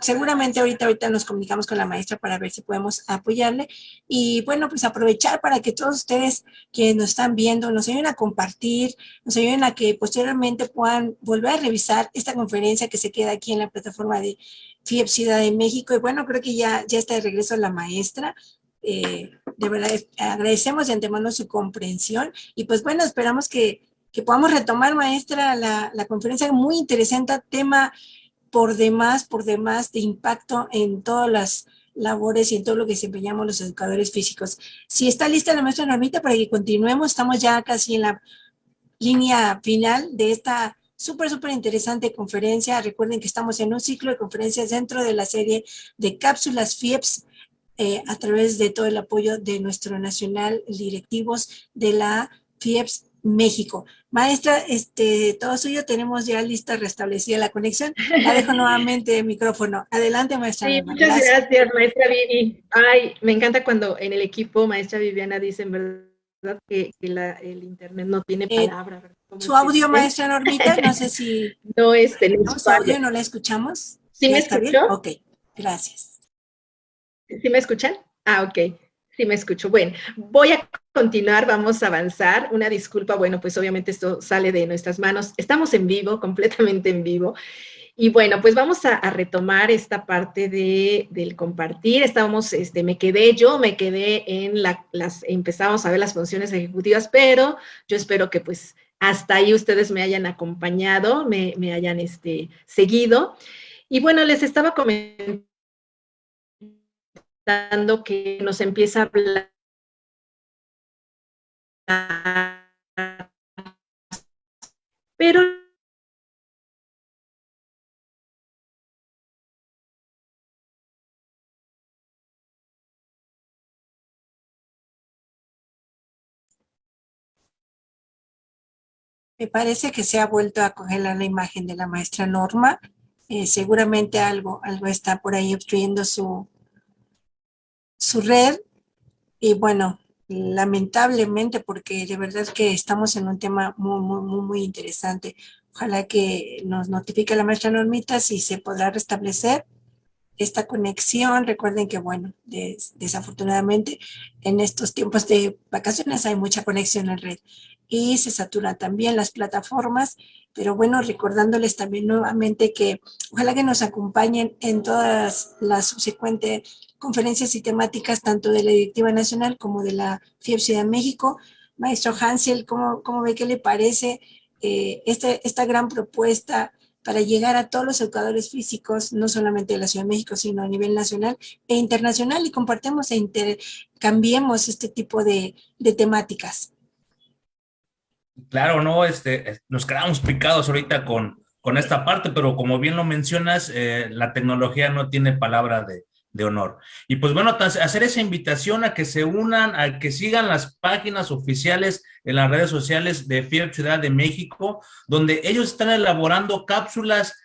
seguramente ahorita nos comunicamos con la maestra para ver si podemos apoyarle y bueno, pues aprovechar para que todos ustedes que nos están viendo nos ayuden a compartir, nos ayuden a que posteriormente puedan volver a revisar esta conferencia que se queda aquí en la plataforma de FIEPS Ciudad de México. Y bueno, creo que ya está de regreso la maestra. De verdad, agradecemos de antemano su comprensión y pues bueno, esperamos que podamos retomar, maestra, la conferencia. Muy interesante, tema por demás de impacto en todas las labores y en todo lo que desempeñamos los educadores físicos. Si está lista la maestra Normita para que continuemos, estamos ya casi en la línea final de esta súper interesante conferencia. Recuerden que estamos en un ciclo de conferencias dentro de la serie de cápsulas FIEPS, a través de todo el apoyo de nuestro nacional directivos de la FIEPS México. Maestra, todo suyo, tenemos ya lista, restablecida la conexión. La dejo nuevamente el micrófono. Adelante, maestra. Sí, muchas gracias, maestra Vivi. Ay, me encanta cuando en el equipo, maestra Viviana, dicen, ¿verdad? Que el internet no tiene palabra. Su audio, maestra Normita, no sé si... No, su audio no la escuchamos. ¿Sí me escuchó? Ok, gracias. ¿Sí me escuchan? Ah, ok. Sí me escucho. Bueno, voy a continuar, vamos a avanzar. Una disculpa, bueno, pues obviamente esto sale de nuestras manos. Estamos en vivo, completamente en vivo. Y bueno, pues vamos a retomar esta parte del compartir. Me quedé en empezamos a ver las funciones ejecutivas, pero yo espero que pues hasta ahí ustedes me hayan acompañado, me hayan seguido. Y bueno, les estaba comentando que nos empieza a hablar, pero me parece que se ha vuelto a congelar la imagen de la maestra Norma. Seguramente algo está por ahí obstruyendo su red. Y bueno, lamentablemente, porque de verdad que estamos en un tema muy interesante. Ojalá que nos notifique la maestra Normita si se podrá restablecer esta conexión. Recuerden que, bueno, desafortunadamente en estos tiempos de vacaciones hay mucha conexión en red y se saturan también las plataformas, pero bueno, recordándoles también nuevamente que ojalá que nos acompañen en todas las subsecuentes conferencias y temáticas, tanto de la Directiva Nacional como de la FIEPS Ciudad de México. Maestro Hansel, ¿cómo ve, qué le parece esta gran propuesta para llegar a todos los educadores físicos, no solamente de la Ciudad de México, sino a nivel nacional e internacional, y compartamos e intercambiemos este tipo de temáticas? Claro, no, nos quedamos picados ahorita con esta parte, pero como bien lo mencionas, la tecnología no tiene palabra de honor. Y pues bueno, hacer esa invitación a que se unan, a que sigan las páginas oficiales en las redes sociales de FIEPS Ciudad de México, donde ellos están elaborando cápsulas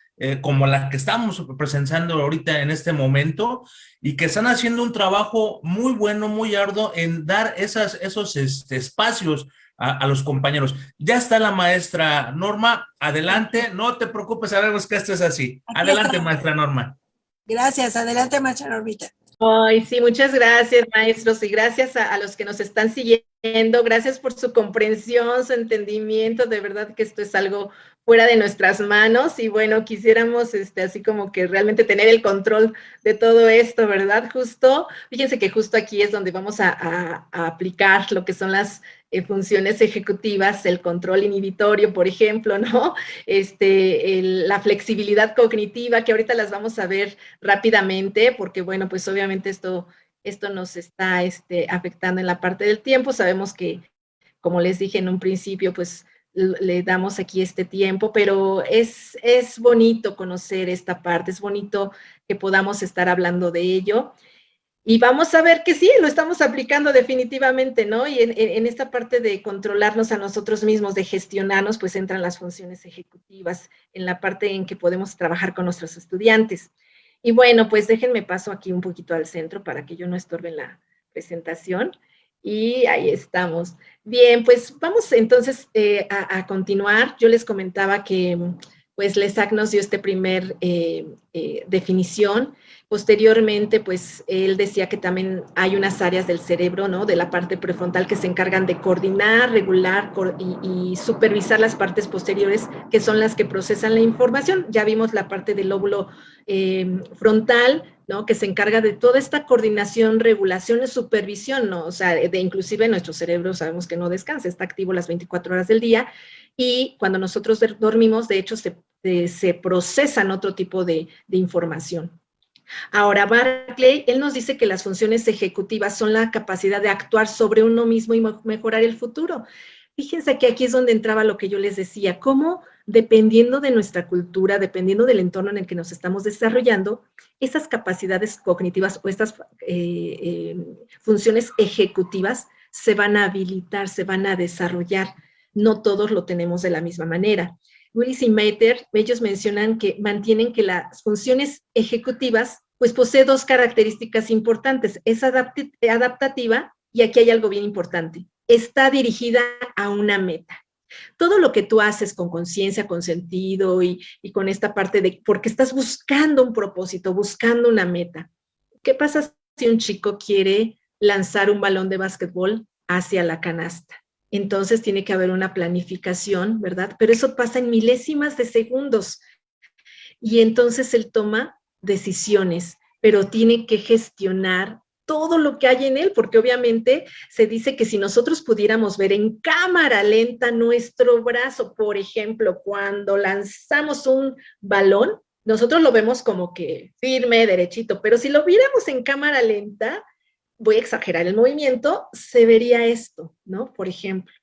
como la que estamos presenciando ahorita en este momento, y que están haciendo un trabajo muy bueno, muy arduo en dar esos espacios a los compañeros. Ya está la maestra Norma, adelante, no te preocupes, sabemos que esto es así. Aquí Adelante, está. maestra Norma. Gracias, adelante, maestra Normita. Ay, sí, muchas gracias, maestros, y gracias a los que nos están siguiendo. Gracias por su comprensión, su entendimiento. De verdad que esto es algo fuera de nuestras manos y bueno, quisiéramos así como que realmente tener el control de todo esto, ¿verdad? Justo, fíjense que justo aquí es donde vamos a aplicar lo que son las funciones ejecutivas, el control inhibitorio, por ejemplo, ¿no? La flexibilidad cognitiva, que ahorita las vamos a ver rápidamente, porque bueno, pues obviamente esto nos está afectando en la parte del tiempo. Sabemos que, como les dije en un principio, pues le damos aquí este tiempo, pero es bonito conocer esta parte, es bonito que podamos estar hablando de ello. Y vamos a ver que sí, lo estamos aplicando definitivamente, ¿no? Y en esta parte de controlarnos a nosotros mismos, de gestionarnos, pues entran las funciones ejecutivas, en la parte en que podemos trabajar con nuestros estudiantes. Y bueno, pues déjenme paso aquí un poquito al centro para que yo no estorbe en la presentación. Y ahí estamos. Bien, pues vamos entonces a continuar. Yo les comentaba que pues Lesac nos dio este primer definición. Posteriormente, pues él decía que también hay unas áreas del cerebro, ¿no? De la parte prefrontal que se encargan de coordinar, regular y supervisar las partes posteriores, que son las que procesan la información. Ya vimos la parte del lóbulo frontal, ¿no? Que se encarga de toda esta coordinación, regulación y supervisión, ¿no? O sea, de inclusive nuestro cerebro sabemos que no descansa, está activo las 24 horas del día y cuando nosotros dormimos, de hecho, se procesan otro tipo de información. Ahora, Barclay, él nos dice que las funciones ejecutivas son la capacidad de actuar sobre uno mismo y mejorar el futuro. Fíjense que aquí es donde entraba lo que yo les decía, cómo dependiendo de nuestra cultura, dependiendo del entorno en el que nos estamos desarrollando, esas capacidades cognitivas o estas funciones ejecutivas se van a habilitar, se van a desarrollar. No todos lo tenemos de la misma manera. Willis y Meiter, ellos mencionan que mantienen que las funciones ejecutivas pues posee dos características importantes, es adaptativa y aquí hay algo bien importante, está dirigida a una meta. Todo lo que tú haces con conciencia, con sentido y con esta parte de, porque estás buscando un propósito, buscando una meta. ¿Qué pasa si un chico quiere lanzar un balón de básquetbol hacia la canasta? Entonces tiene que haber una planificación, ¿verdad? Pero eso pasa en milésimas de segundos. Y entonces él toma decisiones, pero tiene que gestionar todo lo que hay en él, porque obviamente se dice que si nosotros pudiéramos ver en cámara lenta nuestro brazo, por ejemplo, cuando lanzamos un balón, nosotros lo vemos como que firme, derechito, pero si lo viéramos en cámara lenta, voy a exagerar el movimiento, se vería esto, ¿no? Por ejemplo,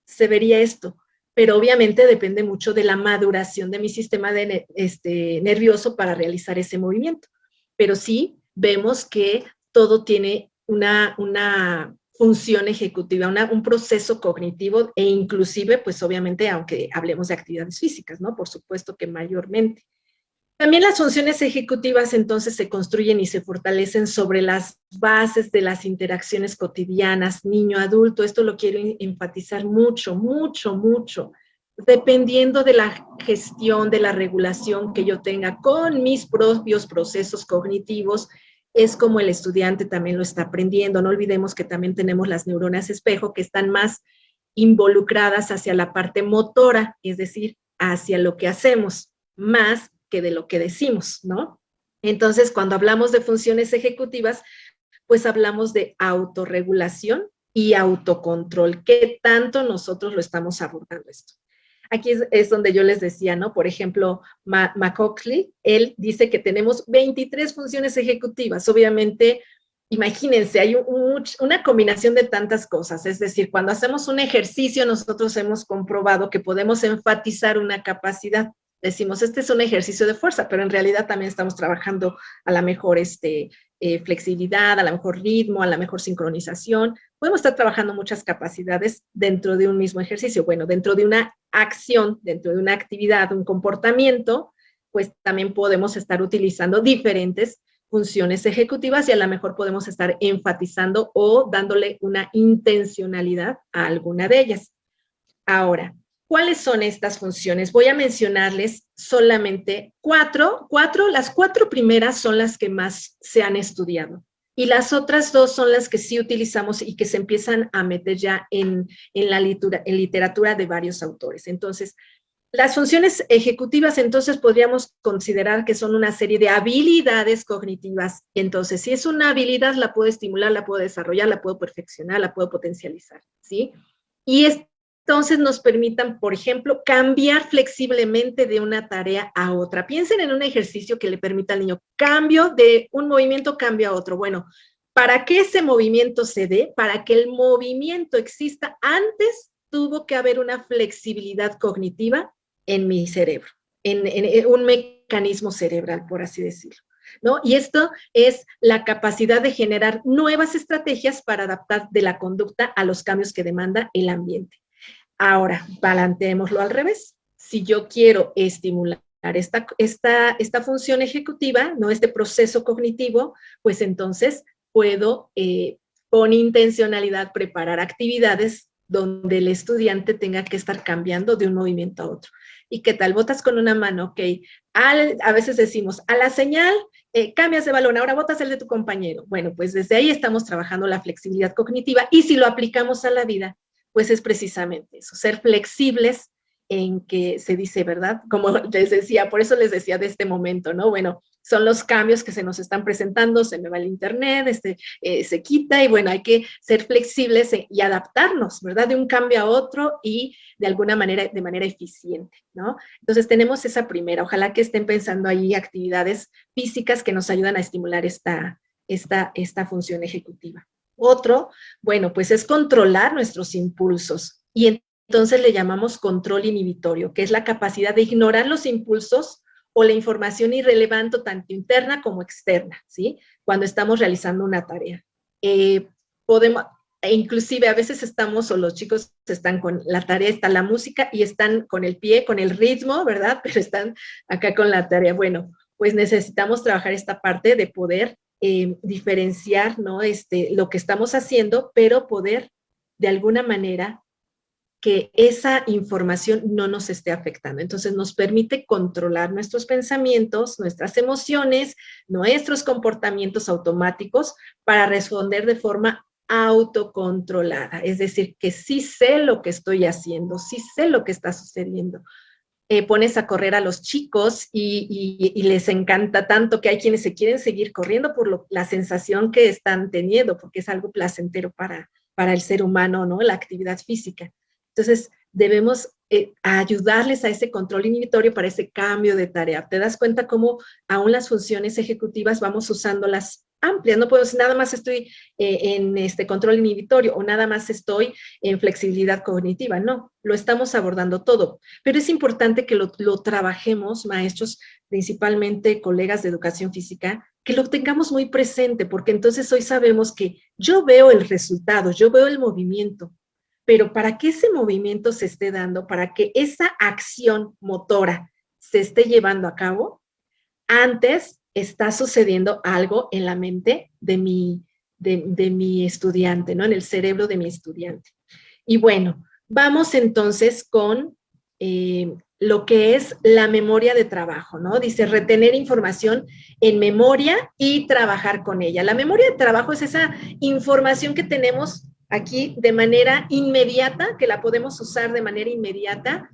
se vería esto, pero obviamente depende mucho de la maduración de mi sistema nervioso para realizar ese movimiento. Pero sí vemos que todo tiene una función ejecutiva, un proceso cognitivo e inclusive, pues obviamente, aunque hablemos de actividades físicas, ¿no? Por supuesto que mayormente. También las funciones ejecutivas entonces se construyen y se fortalecen sobre las bases de las interacciones cotidianas, niño-adulto. Esto lo quiero enfatizar mucho, mucho, mucho. Dependiendo de la gestión, de la regulación que yo tenga con mis propios procesos cognitivos, es como el estudiante también lo está aprendiendo. No olvidemos que también tenemos las neuronas espejo que están más involucradas hacia la parte motora, es decir, hacia lo que hacemos, más que de lo que decimos, ¿no? Entonces, cuando hablamos de funciones ejecutivas, pues hablamos de autorregulación y autocontrol. ¿Qué tanto nosotros lo estamos abordando esto? Aquí es donde yo les decía, ¿no? Por ejemplo, McCaughey, él dice que tenemos 23 funciones ejecutivas. Obviamente, imagínense, hay una combinación de tantas cosas. Es decir, cuando hacemos un ejercicio, nosotros hemos comprobado que podemos enfatizar una capacidad. Decimos, este es un ejercicio de fuerza, pero en realidad también estamos trabajando a la mejor flexibilidad, a la mejor ritmo, a la mejor sincronización. Podemos estar trabajando muchas capacidades dentro de un mismo ejercicio. Bueno, dentro de una acción, dentro de una actividad, un comportamiento, pues también podemos estar utilizando diferentes funciones ejecutivas y a lo mejor podemos estar enfatizando o dándole una intencionalidad a alguna de ellas. Ahora, ¿cuáles son estas funciones? Voy a mencionarles solamente cuatro. Las cuatro primeras son las que más se han estudiado. Y las otras dos son las que sí utilizamos y que se empiezan a meter ya en la literatura de varios autores. Entonces, las funciones ejecutivas, entonces, podríamos considerar que son una serie de habilidades cognitivas. Entonces, si es una habilidad, la puedo estimular, la puedo desarrollar, la puedo perfeccionar, la puedo potencializar, ¿sí? Y entonces nos permitan, por ejemplo, cambiar flexiblemente de una tarea a otra. Piensen en un ejercicio que le permita al niño cambio de un movimiento, cambio a otro. Bueno, para que ese movimiento se dé, para que el movimiento exista, antes tuvo que haber una flexibilidad cognitiva en mi cerebro, en un mecanismo cerebral, por así decirlo, ¿no? Y esto es la capacidad de generar nuevas estrategias para adaptar de la conducta a los cambios que demanda el ambiente. Ahora, planteémoslo al revés. Si yo quiero estimular esta función ejecutiva, ¿no? Este proceso cognitivo, pues entonces puedo, con intencionalidad, preparar actividades donde el estudiante tenga que estar cambiando de un movimiento a otro. ¿Y qué tal? Botas con una mano, ok. A veces decimos, a la señal, cambias de balón, ahora botas el de tu compañero. Bueno, pues desde ahí estamos trabajando la flexibilidad cognitiva y si lo aplicamos a la vida, pues es precisamente eso, ser flexibles en que se dice, ¿verdad? Como les decía, por eso les decía de este momento, ¿no? Bueno, son los cambios que se nos están presentando, se me va el internet, se quita y bueno, hay que ser flexibles y adaptarnos, ¿verdad? De un cambio a otro y de alguna manera, de manera eficiente, ¿no? Entonces tenemos esa primera, ojalá que estén pensando ahí actividades físicas que nos ayudan a estimular esta función ejecutiva. Otro, bueno, pues es controlar nuestros impulsos y entonces le llamamos control inhibitorio, que es la capacidad de ignorar los impulsos o la información irrelevante tanto interna como externa, ¿sí? Cuando estamos realizando una tarea. Inclusive a veces estamos, o los chicos están con la tarea, está la música y están con el pie, con el ritmo, ¿verdad? Pero están acá con la tarea. Bueno, pues necesitamos trabajar esta parte de poder diferenciar, ¿no? Lo que estamos haciendo, pero poder de alguna manera que esa información no nos esté afectando. Entonces nos permite controlar nuestros pensamientos, nuestras emociones, nuestros comportamientos automáticos para responder de forma autocontrolada. Es decir, que sí sé lo que estoy haciendo, sí sé lo que está sucediendo. Pones a correr a los chicos y les encanta tanto que hay quienes se quieren seguir corriendo por la sensación que están teniendo, porque es algo placentero para el ser humano, ¿no? La actividad física. Entonces, debemos ayudarles a ese control inhibitorio para ese cambio de tarea. ¿Te das cuenta cómo aún las funciones ejecutivas vamos usándolas amplias? No puedo decir, nada más estoy en control inhibitorio o nada más estoy en flexibilidad cognitiva. No, lo estamos abordando todo. Pero es importante que lo trabajemos, maestros, principalmente colegas de educación física, que lo tengamos muy presente, porque entonces hoy sabemos que yo veo el resultado, yo veo el movimiento, pero para que ese movimiento se esté dando, para que esa acción motora se esté llevando a cabo, antes está sucediendo algo en la mente de mi estudiante, ¿no? En el cerebro de mi estudiante. Y bueno, vamos entonces con lo que es la memoria de trabajo, ¿no? Dice retener información en memoria y trabajar con ella. La memoria de trabajo es esa información que tenemos aquí de manera inmediata, que la podemos usar de manera inmediata,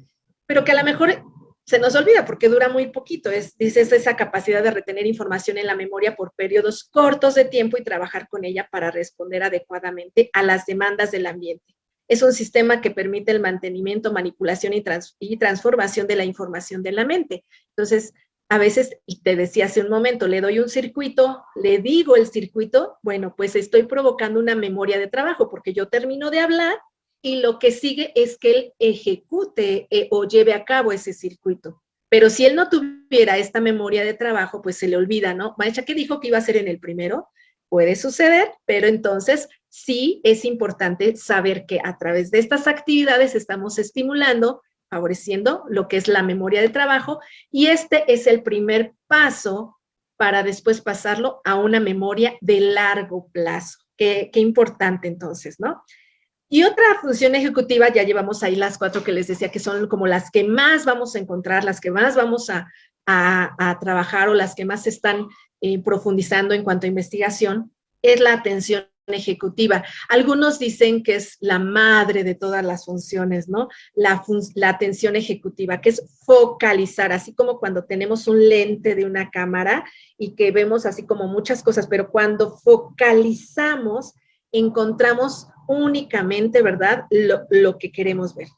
pero que a lo mejor se nos olvida porque dura muy poquito. Dice esa capacidad de retener información en la memoria por periodos cortos de tiempo y trabajar con ella para responder adecuadamente a las demandas del ambiente. Es un sistema que permite el mantenimiento, manipulación y transformación de la información de la mente. Entonces, a veces, te decía hace un momento, le doy un circuito, le digo el circuito, bueno, pues estoy provocando una memoria de trabajo porque yo termino de hablar y lo que sigue es que él ejecute o lleve a cabo ese circuito. Pero si él no tuviera esta memoria de trabajo, pues se le olvida, ¿no? Maestra, ¿qué dijo que iba a hacer en el primero? Puede suceder, pero entonces sí es importante saber que a través de estas actividades estamos estimulando, favoreciendo lo que es la memoria de trabajo, y este es el primer paso para después pasarlo a una memoria de largo plazo. Qué importante entonces, ¿no? Y otra función ejecutiva, ya llevamos ahí las 4 que les decía, que son como las que más vamos a encontrar, las que más vamos a trabajar o las que más se están profundizando en cuanto a investigación, es la atención ejecutiva. Algunos dicen que es la madre de todas las funciones, ¿no? La atención ejecutiva, que es focalizar, así como cuando tenemos un lente de una cámara y que vemos así como muchas cosas, pero cuando focalizamos, encontramos únicamente, ¿verdad?, lo que queremos ver.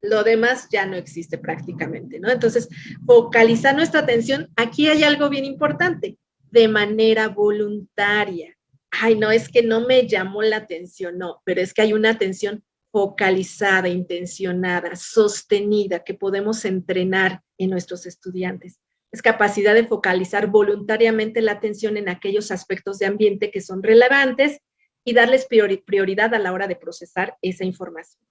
Lo demás ya no existe prácticamente, ¿no? Entonces, focalizar nuestra atención, aquí hay algo bien importante, de manera voluntaria. Ay, no, es que no me llamó la atención, no, pero es que hay una atención focalizada, intencionada, sostenida, que podemos entrenar en nuestros estudiantes. Es capacidad de focalizar voluntariamente la atención en aquellos aspectos de ambiente que son relevantes y darles prioridad a la hora de procesar esa información.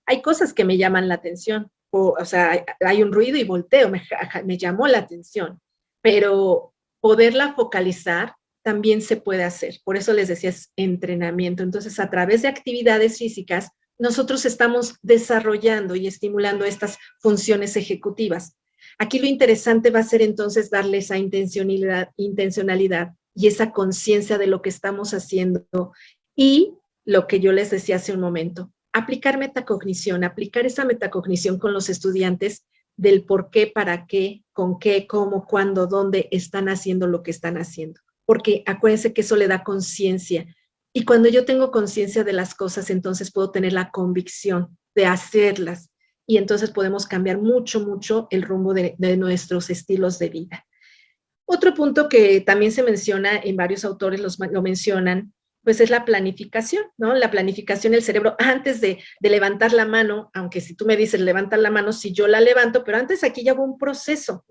Hay cosas que me llaman la atención, o sea, hay un ruido y volteo, me llamó la atención, pero poderla focalizar también se puede hacer. Por eso les decía, es entrenamiento. Entonces, a través de actividades físicas, nosotros estamos desarrollando y estimulando estas funciones ejecutivas. Aquí lo interesante va a ser entonces darle esa intencionalidad y esa conciencia de lo que estamos haciendo y lo que yo les decía hace un momento, aplicar metacognición, aplicar esa metacognición con los estudiantes del por qué, para qué, con qué, cómo, cuándo, dónde están haciendo lo que están haciendo. Porque acuérdense que eso le da conciencia. Y cuando yo tengo conciencia de las cosas, entonces puedo tener la convicción de hacerlas. Y entonces podemos cambiar mucho, mucho el rumbo de nuestros estilos de vida. Otro punto que también se menciona, en varios autores lo mencionan, pues es la planificación, ¿no? La planificación del cerebro antes de levantar la mano, aunque si tú me dices levanta la mano, si yo la levanto, pero antes aquí ya hubo un proceso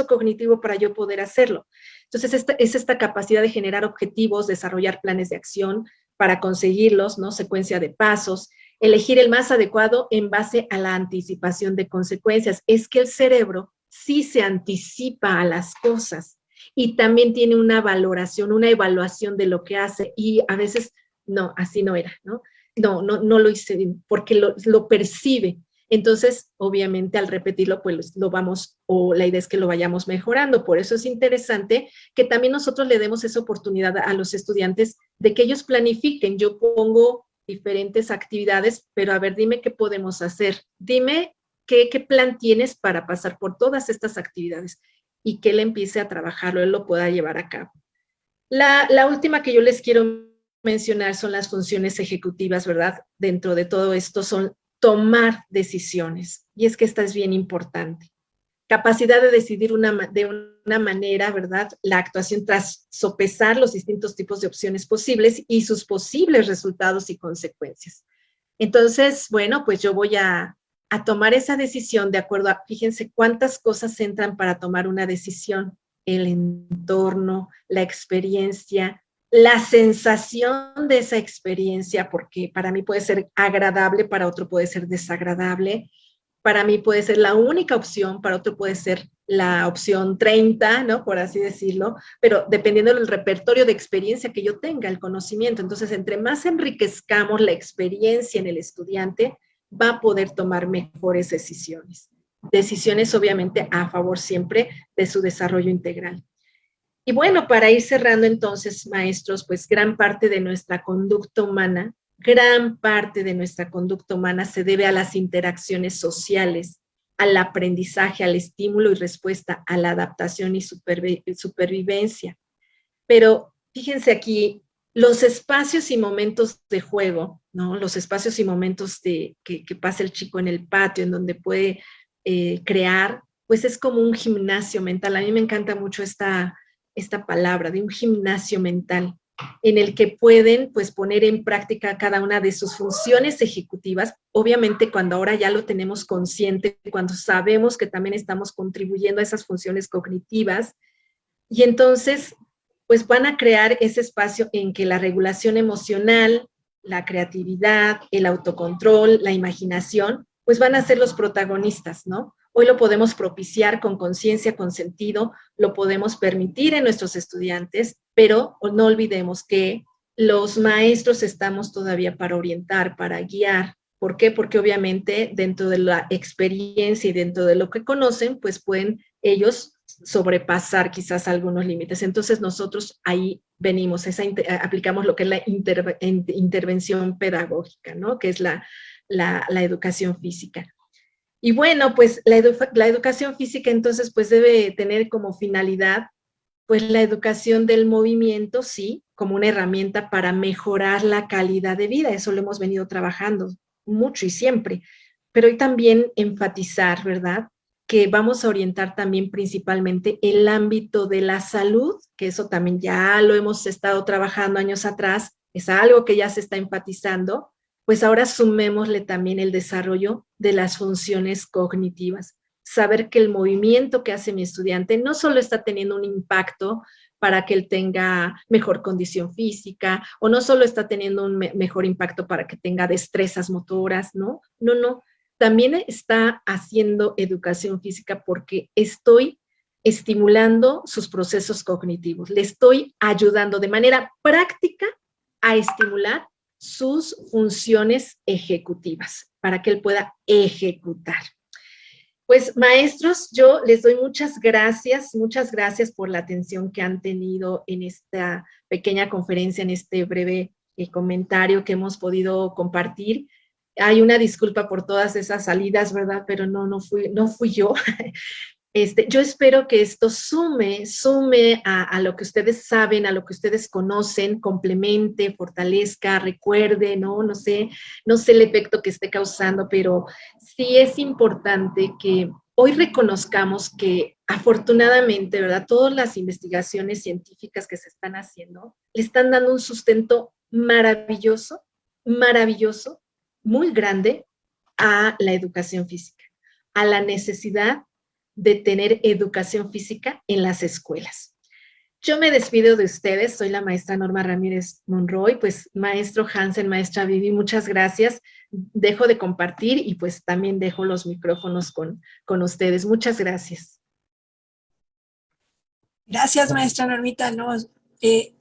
cognitivo para yo poder hacerlo. Entonces, es esta capacidad de generar objetivos, desarrollar planes de acción para conseguirlos, ¿no? Secuencia de pasos, elegir el más adecuado en base a la anticipación de consecuencias. Es que el cerebro sí se anticipa a las cosas y también tiene una valoración, una evaluación de lo que hace y a veces, no, así no era, ¿no? No lo hice porque lo percibe. Entonces, obviamente, al repetirlo, pues lo vamos, o la idea es que lo vayamos mejorando. Por eso es interesante que también nosotros le demos esa oportunidad a los estudiantes de que ellos planifiquen. Yo pongo diferentes actividades, pero a ver, dime qué podemos hacer. Dime qué plan tienes para pasar por todas estas actividades y que él empiece a trabajarlo, él lo pueda llevar a cabo. La última que yo les quiero mencionar son las funciones ejecutivas, ¿verdad? Dentro de todo esto son tomar decisiones. Y es que esta es bien importante. Capacidad de decidir de una manera, ¿verdad? La actuación tras sopesar los distintos tipos de opciones posibles y sus posibles resultados y consecuencias. Entonces, bueno, pues yo voy a tomar esa decisión de acuerdo a, fíjense cuántas cosas entran para tomar una decisión. El entorno, la experiencia, la sensación de esa experiencia, porque para mí puede ser agradable, para otro puede ser desagradable, para mí puede ser la única opción, para otro puede ser la opción 30, ¿no? Por así decirlo, pero dependiendo del repertorio de experiencia que yo tenga, el conocimiento. Entonces, entre más enriquezcamos la experiencia en el estudiante, va a poder tomar mejores decisiones. Decisiones, obviamente, a favor siempre de su desarrollo integral. Y bueno, para ir cerrando entonces, maestros, pues gran parte de nuestra conducta humana se debe a las interacciones sociales, al aprendizaje, al estímulo y respuesta, a la adaptación y supervivencia. Pero fíjense aquí, los espacios y momentos de juego, ¿no? Los espacios y momentos que pasa el chico en el patio, en donde puede crear, pues es como un gimnasio mental. A mí me encanta mucho esta palabra de un gimnasio mental, en el que pueden pues poner en práctica cada una de sus funciones ejecutivas, obviamente cuando ahora ya lo tenemos consciente, cuando sabemos que también estamos contribuyendo a esas funciones cognitivas, y entonces pues van a crear ese espacio en que la regulación emocional, la creatividad, el autocontrol, la imaginación, pues van a ser los protagonistas, ¿no? Hoy lo podemos propiciar con conciencia, con sentido, lo podemos permitir en nuestros estudiantes, pero no olvidemos que Los maestros estamos todavía para orientar, para guiar. ¿Por qué? Porque obviamente dentro de la experiencia y dentro de lo que conocen, pues pueden ellos sobrepasar quizás algunos límites. Entonces nosotros ahí venimos, aplicamos lo que es la intervención pedagógica, ¿no? Que es la educación física. Y bueno, pues la educación física entonces pues debe tener como finalidad pues la educación del movimiento, sí, como una herramienta para mejorar la calidad de vida. Eso lo hemos venido trabajando mucho y siempre. Pero hoy también enfatizar, ¿verdad? Que vamos a orientar también principalmente el ámbito de la salud, que eso también ya lo hemos estado trabajando años atrás, es algo que ya se está enfatizando, pues ahora sumémosle también el desarrollo de las funciones cognitivas. Saber que el movimiento que hace mi estudiante no solo está teniendo un impacto para que él tenga mejor condición física, o no solo está teniendo un mejor impacto para que tenga destrezas motoras, ¿no? No, no. También está haciendo educación física porque estoy estimulando sus procesos cognitivos. Le estoy ayudando de manera práctica a estimular sus funciones ejecutivas para que él pueda ejecutar. Pues maestros, yo les doy muchas gracias por la atención que han tenido en esta pequeña conferencia, en este breve comentario que hemos podido compartir. Hay una disculpa por todas esas salidas, ¿verdad? Pero no fui yo. Yo espero que esto sume a lo que ustedes saben, a lo que ustedes conocen, complemente, fortalezca, recuerde, ¿no? No sé el efecto que esté causando, pero sí es importante que hoy reconozcamos que afortunadamente, ¿verdad? Todas las investigaciones científicas que se están haciendo le están dando un sustento maravilloso, muy grande a la educación física, a la necesidad de tener educación física en las escuelas. Yo me despido de ustedes, soy la maestra Norma Ramírez Monroy, pues maestro Hansen, maestra Vivi, muchas gracias. Dejo de compartir y pues también dejo los micrófonos con ustedes. Muchas gracias. Gracias, maestra Normita. No,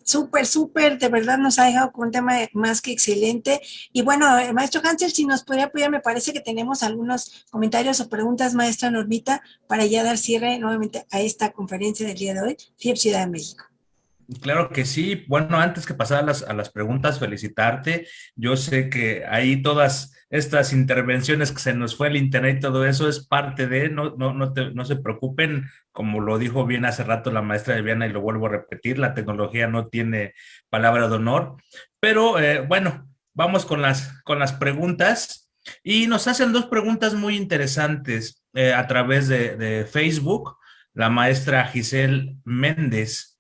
súper, de verdad nos ha dejado con un tema más que excelente. Y bueno, maestro Hansel, si nos podría apoyar, me parece que tenemos algunos comentarios o preguntas, maestra Normita, para ya dar cierre nuevamente a esta conferencia del día de hoy, FIEP Ciudad de México. Claro que sí. Bueno, antes que pasar a las preguntas, felicitarte. Yo sé que ahí todas estas intervenciones que se nos fue el internet y todo eso es parte de, no se preocupen, como lo dijo bien hace rato la maestra Viviana y lo vuelvo a repetir, la tecnología no tiene palabra de honor. Pero bueno, vamos con las preguntas y nos hacen dos preguntas muy interesantes a través de Facebook. La maestra Giselle Méndez,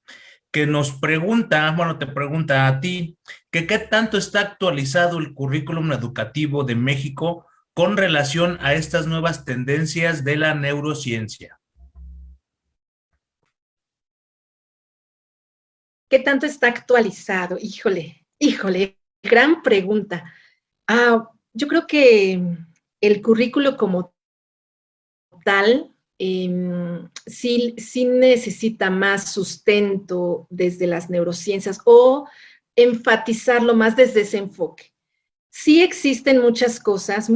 que nos pregunta, bueno, te pregunta a ti, que qué tanto está actualizado el currículum educativo de México con relación a estas nuevas tendencias de la neurociencia. ¿Qué tanto está actualizado? Híjole, gran pregunta. Yo creo que el currículo como tal sí necesita más sustento desde las neurociencias o enfatizarlo más desde ese enfoque. Sí existen muchas cosas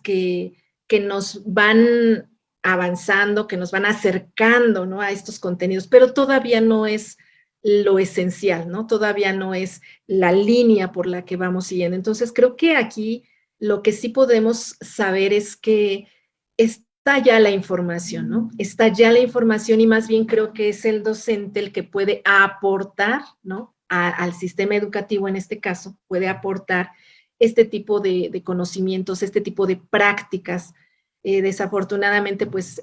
que nos van avanzando, que nos van acercando, ¿no?, a estos contenidos, pero todavía no es lo esencial, ¿no? Todavía no es la línea por la que vamos siguiendo. Entonces, creo que aquí lo que sí podemos saber es que está ya la información, ¿no? Está ya la información y más bien creo que es el docente el que puede aportar, ¿no?, al sistema educativo en este caso, puede aportar este tipo de conocimientos, este tipo de prácticas. Desafortunadamente, pues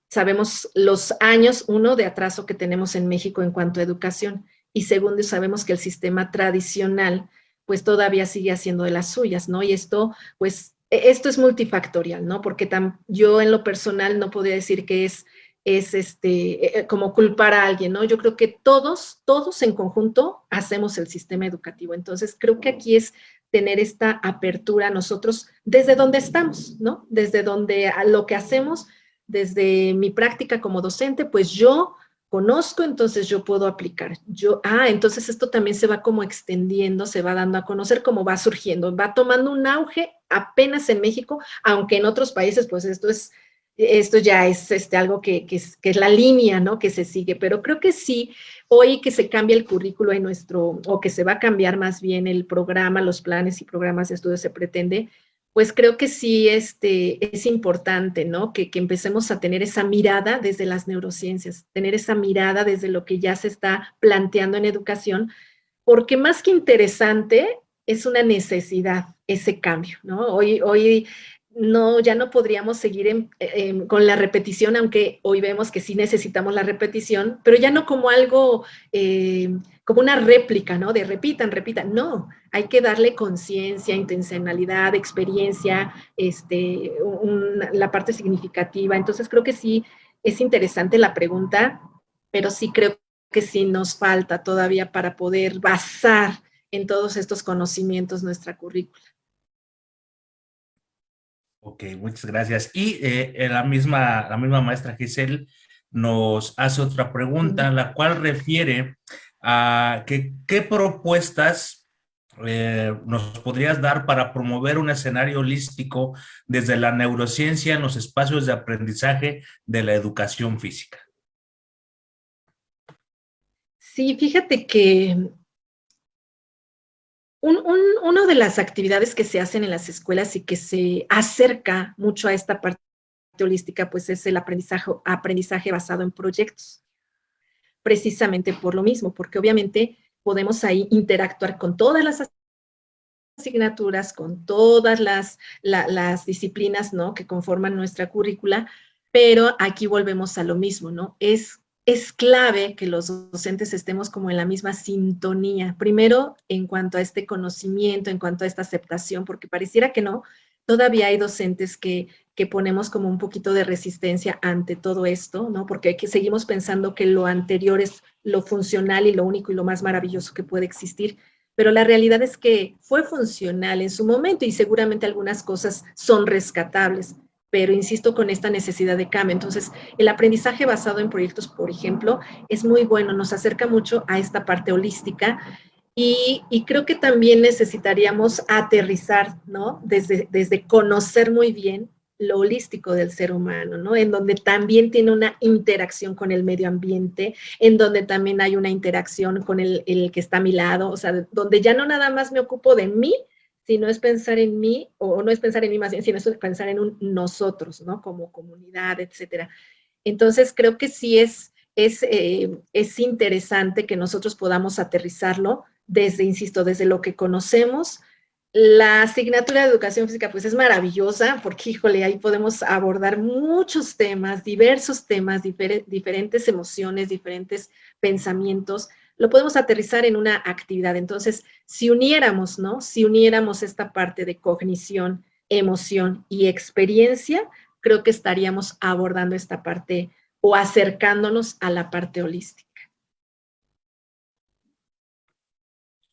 sabemos los años, uno, de atraso que tenemos en México en cuanto a educación, y segundo, sabemos que el sistema tradicional pues todavía sigue haciendo de las suyas, ¿no? Y esto, pues, esto es multifactorial, ¿no? Porque yo en lo personal no podría decir que es como culpar a alguien, ¿no? Yo creo que todos en conjunto hacemos el sistema educativo. Entonces, creo que aquí es tener esta apertura nosotros desde donde estamos, ¿no? Desde donde lo que hacemos, desde mi práctica como docente, pues yo conozco, entonces yo puedo aplicar. Entonces esto también se va como extendiendo, se va dando a conocer, cómo va surgiendo, va tomando un auge apenas en México, aunque en otros países, pues esto ya es algo que es la línea, ¿no? Que se sigue, pero creo que sí, hoy que se cambia el currículo en o que se va a cambiar más bien el programa, los planes y programas de estudio se pretende, pues creo que sí es importante, ¿no? Que empecemos a tener esa mirada desde las neurociencias, tener esa mirada desde lo que ya se está planteando en educación, porque más que interesante, es una necesidad ese cambio, ¿no? Hoy no, ya no podríamos seguir con la repetición, aunque hoy vemos que sí necesitamos la repetición, pero ya no como algo, como una réplica, ¿no? De repitan, no, hay que darle conciencia, intencionalidad, experiencia, la parte significativa. Entonces creo que sí es interesante la pregunta, pero sí creo que sí nos falta todavía para poder basar en todos estos conocimientos nuestra currícula. Ok, muchas gracias. Y la misma maestra Giselle nos hace otra pregunta, la cual refiere a qué propuestas nos podrías dar para promover un escenario holístico desde la neurociencia en los espacios de aprendizaje de la educación física. Sí, fíjate que una de las actividades que se hacen en las escuelas y que se acerca mucho a esta parte holística, pues es el aprendizaje basado en proyectos. Precisamente por lo mismo, porque obviamente podemos ahí interactuar con todas las asignaturas, con todas las disciplinas, ¿no? Que conforman nuestra currícula, pero aquí volvemos a lo mismo, ¿no? Es clave que los docentes estemos como en la misma sintonía, primero en cuanto a este conocimiento, en cuanto a esta aceptación, porque pareciera que no, todavía hay docentes que ponemos como un poquito de resistencia ante todo esto, ¿no? Porque seguimos pensando que lo anterior es lo funcional y lo único y lo más maravilloso que puede existir, pero la realidad es que fue funcional en su momento y seguramente algunas cosas son rescatables, pero insisto con esta necesidad de cambio. Entonces, el aprendizaje basado en proyectos, por ejemplo, es muy bueno, nos acerca mucho a esta parte holística y creo que también necesitaríamos aterrizar, ¿no? Desde conocer muy bien lo holístico del ser humano, ¿no? En donde también tiene una interacción con el medio ambiente, en donde también hay una interacción con el que está a mi lado, o sea, donde ya no nada más me ocupo de mí, sino es pensar en mí, o no es pensar en mí más bien, sino es pensar en un nosotros, ¿no? Como comunidad, etcétera. Entonces, creo que sí es interesante que nosotros podamos aterrizarlo insisto, desde lo que conocemos. La asignatura de educación física pues es maravillosa porque, híjole, ahí podemos abordar muchos temas, diversos temas, diferentes emociones, diferentes pensamientos. Lo podemos aterrizar en una actividad. Entonces, si uniéramos, ¿no? Si uniéramos esta parte de cognición, emoción y experiencia, creo que estaríamos abordando esta parte o acercándonos a la parte holística.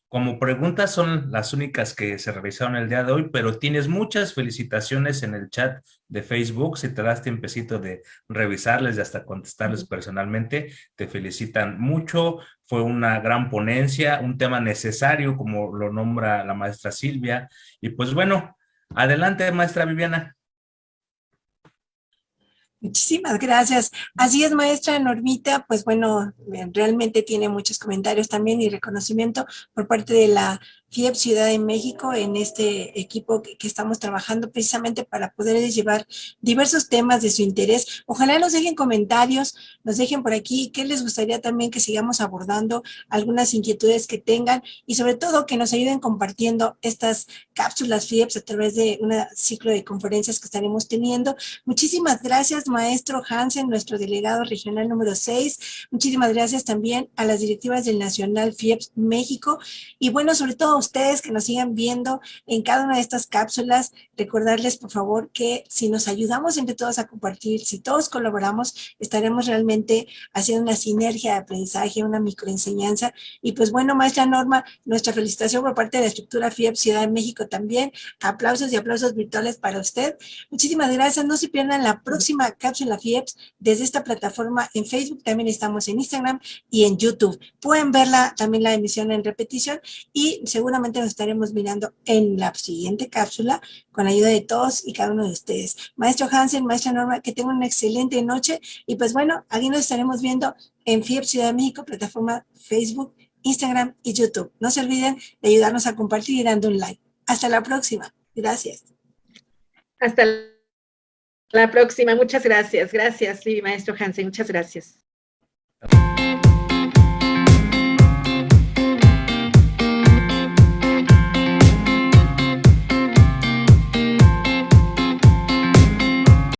Como preguntas son las únicas que se realizaron el día de hoy, pero tienes muchas felicitaciones en el chat de Facebook. Si te das tiempecito de revisarles y hasta contestarles personalmente, te felicitan mucho. Fue una gran ponencia, un tema necesario, como lo nombra la maestra Silvia. Y pues bueno, adelante, maestra Viviana. Muchísimas gracias. Así es, maestra Normita, pues bueno, realmente tiene muchos comentarios también y reconocimiento por parte de la FIEP Ciudad de México en este equipo que estamos trabajando precisamente para poder llevar diversos temas de su interés. Ojalá nos dejen comentarios, nos dejen por aquí qué les gustaría también que sigamos abordando, algunas inquietudes que tengan y sobre todo que nos ayuden compartiendo estas cápsulas FIEPS a través de un ciclo de conferencias que estaremos teniendo. Muchísimas gracias, maestro Hansen, nuestro delegado regional número 6. Muchísimas gracias también a las directivas del Nacional FIEPS México. Y bueno, sobre todo a ustedes que nos sigan viendo en cada una de estas cápsulas, recordarles por favor que si nos ayudamos entre todos a compartir, si todos colaboramos, estaremos realmente haciendo una sinergia de aprendizaje, una microenseñanza. Y pues bueno, maestra Norma, nuestra felicitación por parte de la estructura FIEPS Ciudad de México también. Aplausos y aplausos virtuales para usted. Muchísimas gracias. No se pierdan la próxima cápsula FIEPS desde esta plataforma en Facebook. También estamos en Instagram y en YouTube. Pueden verla también la emisión en repetición y seguramente nos estaremos mirando en la siguiente cápsula con la ayuda de todos y cada uno de ustedes. Maestro Hansen, maestra Norma, que tengan una excelente noche y pues bueno, aquí nos estaremos viendo en FIEPS Ciudad de México, plataforma Facebook, Instagram y YouTube. No se olviden de ayudarnos a compartir y dando un like. Hasta la próxima. Gracias. Hasta la próxima. Muchas gracias. Gracias, sí, maestro Hansen. Muchas gracias.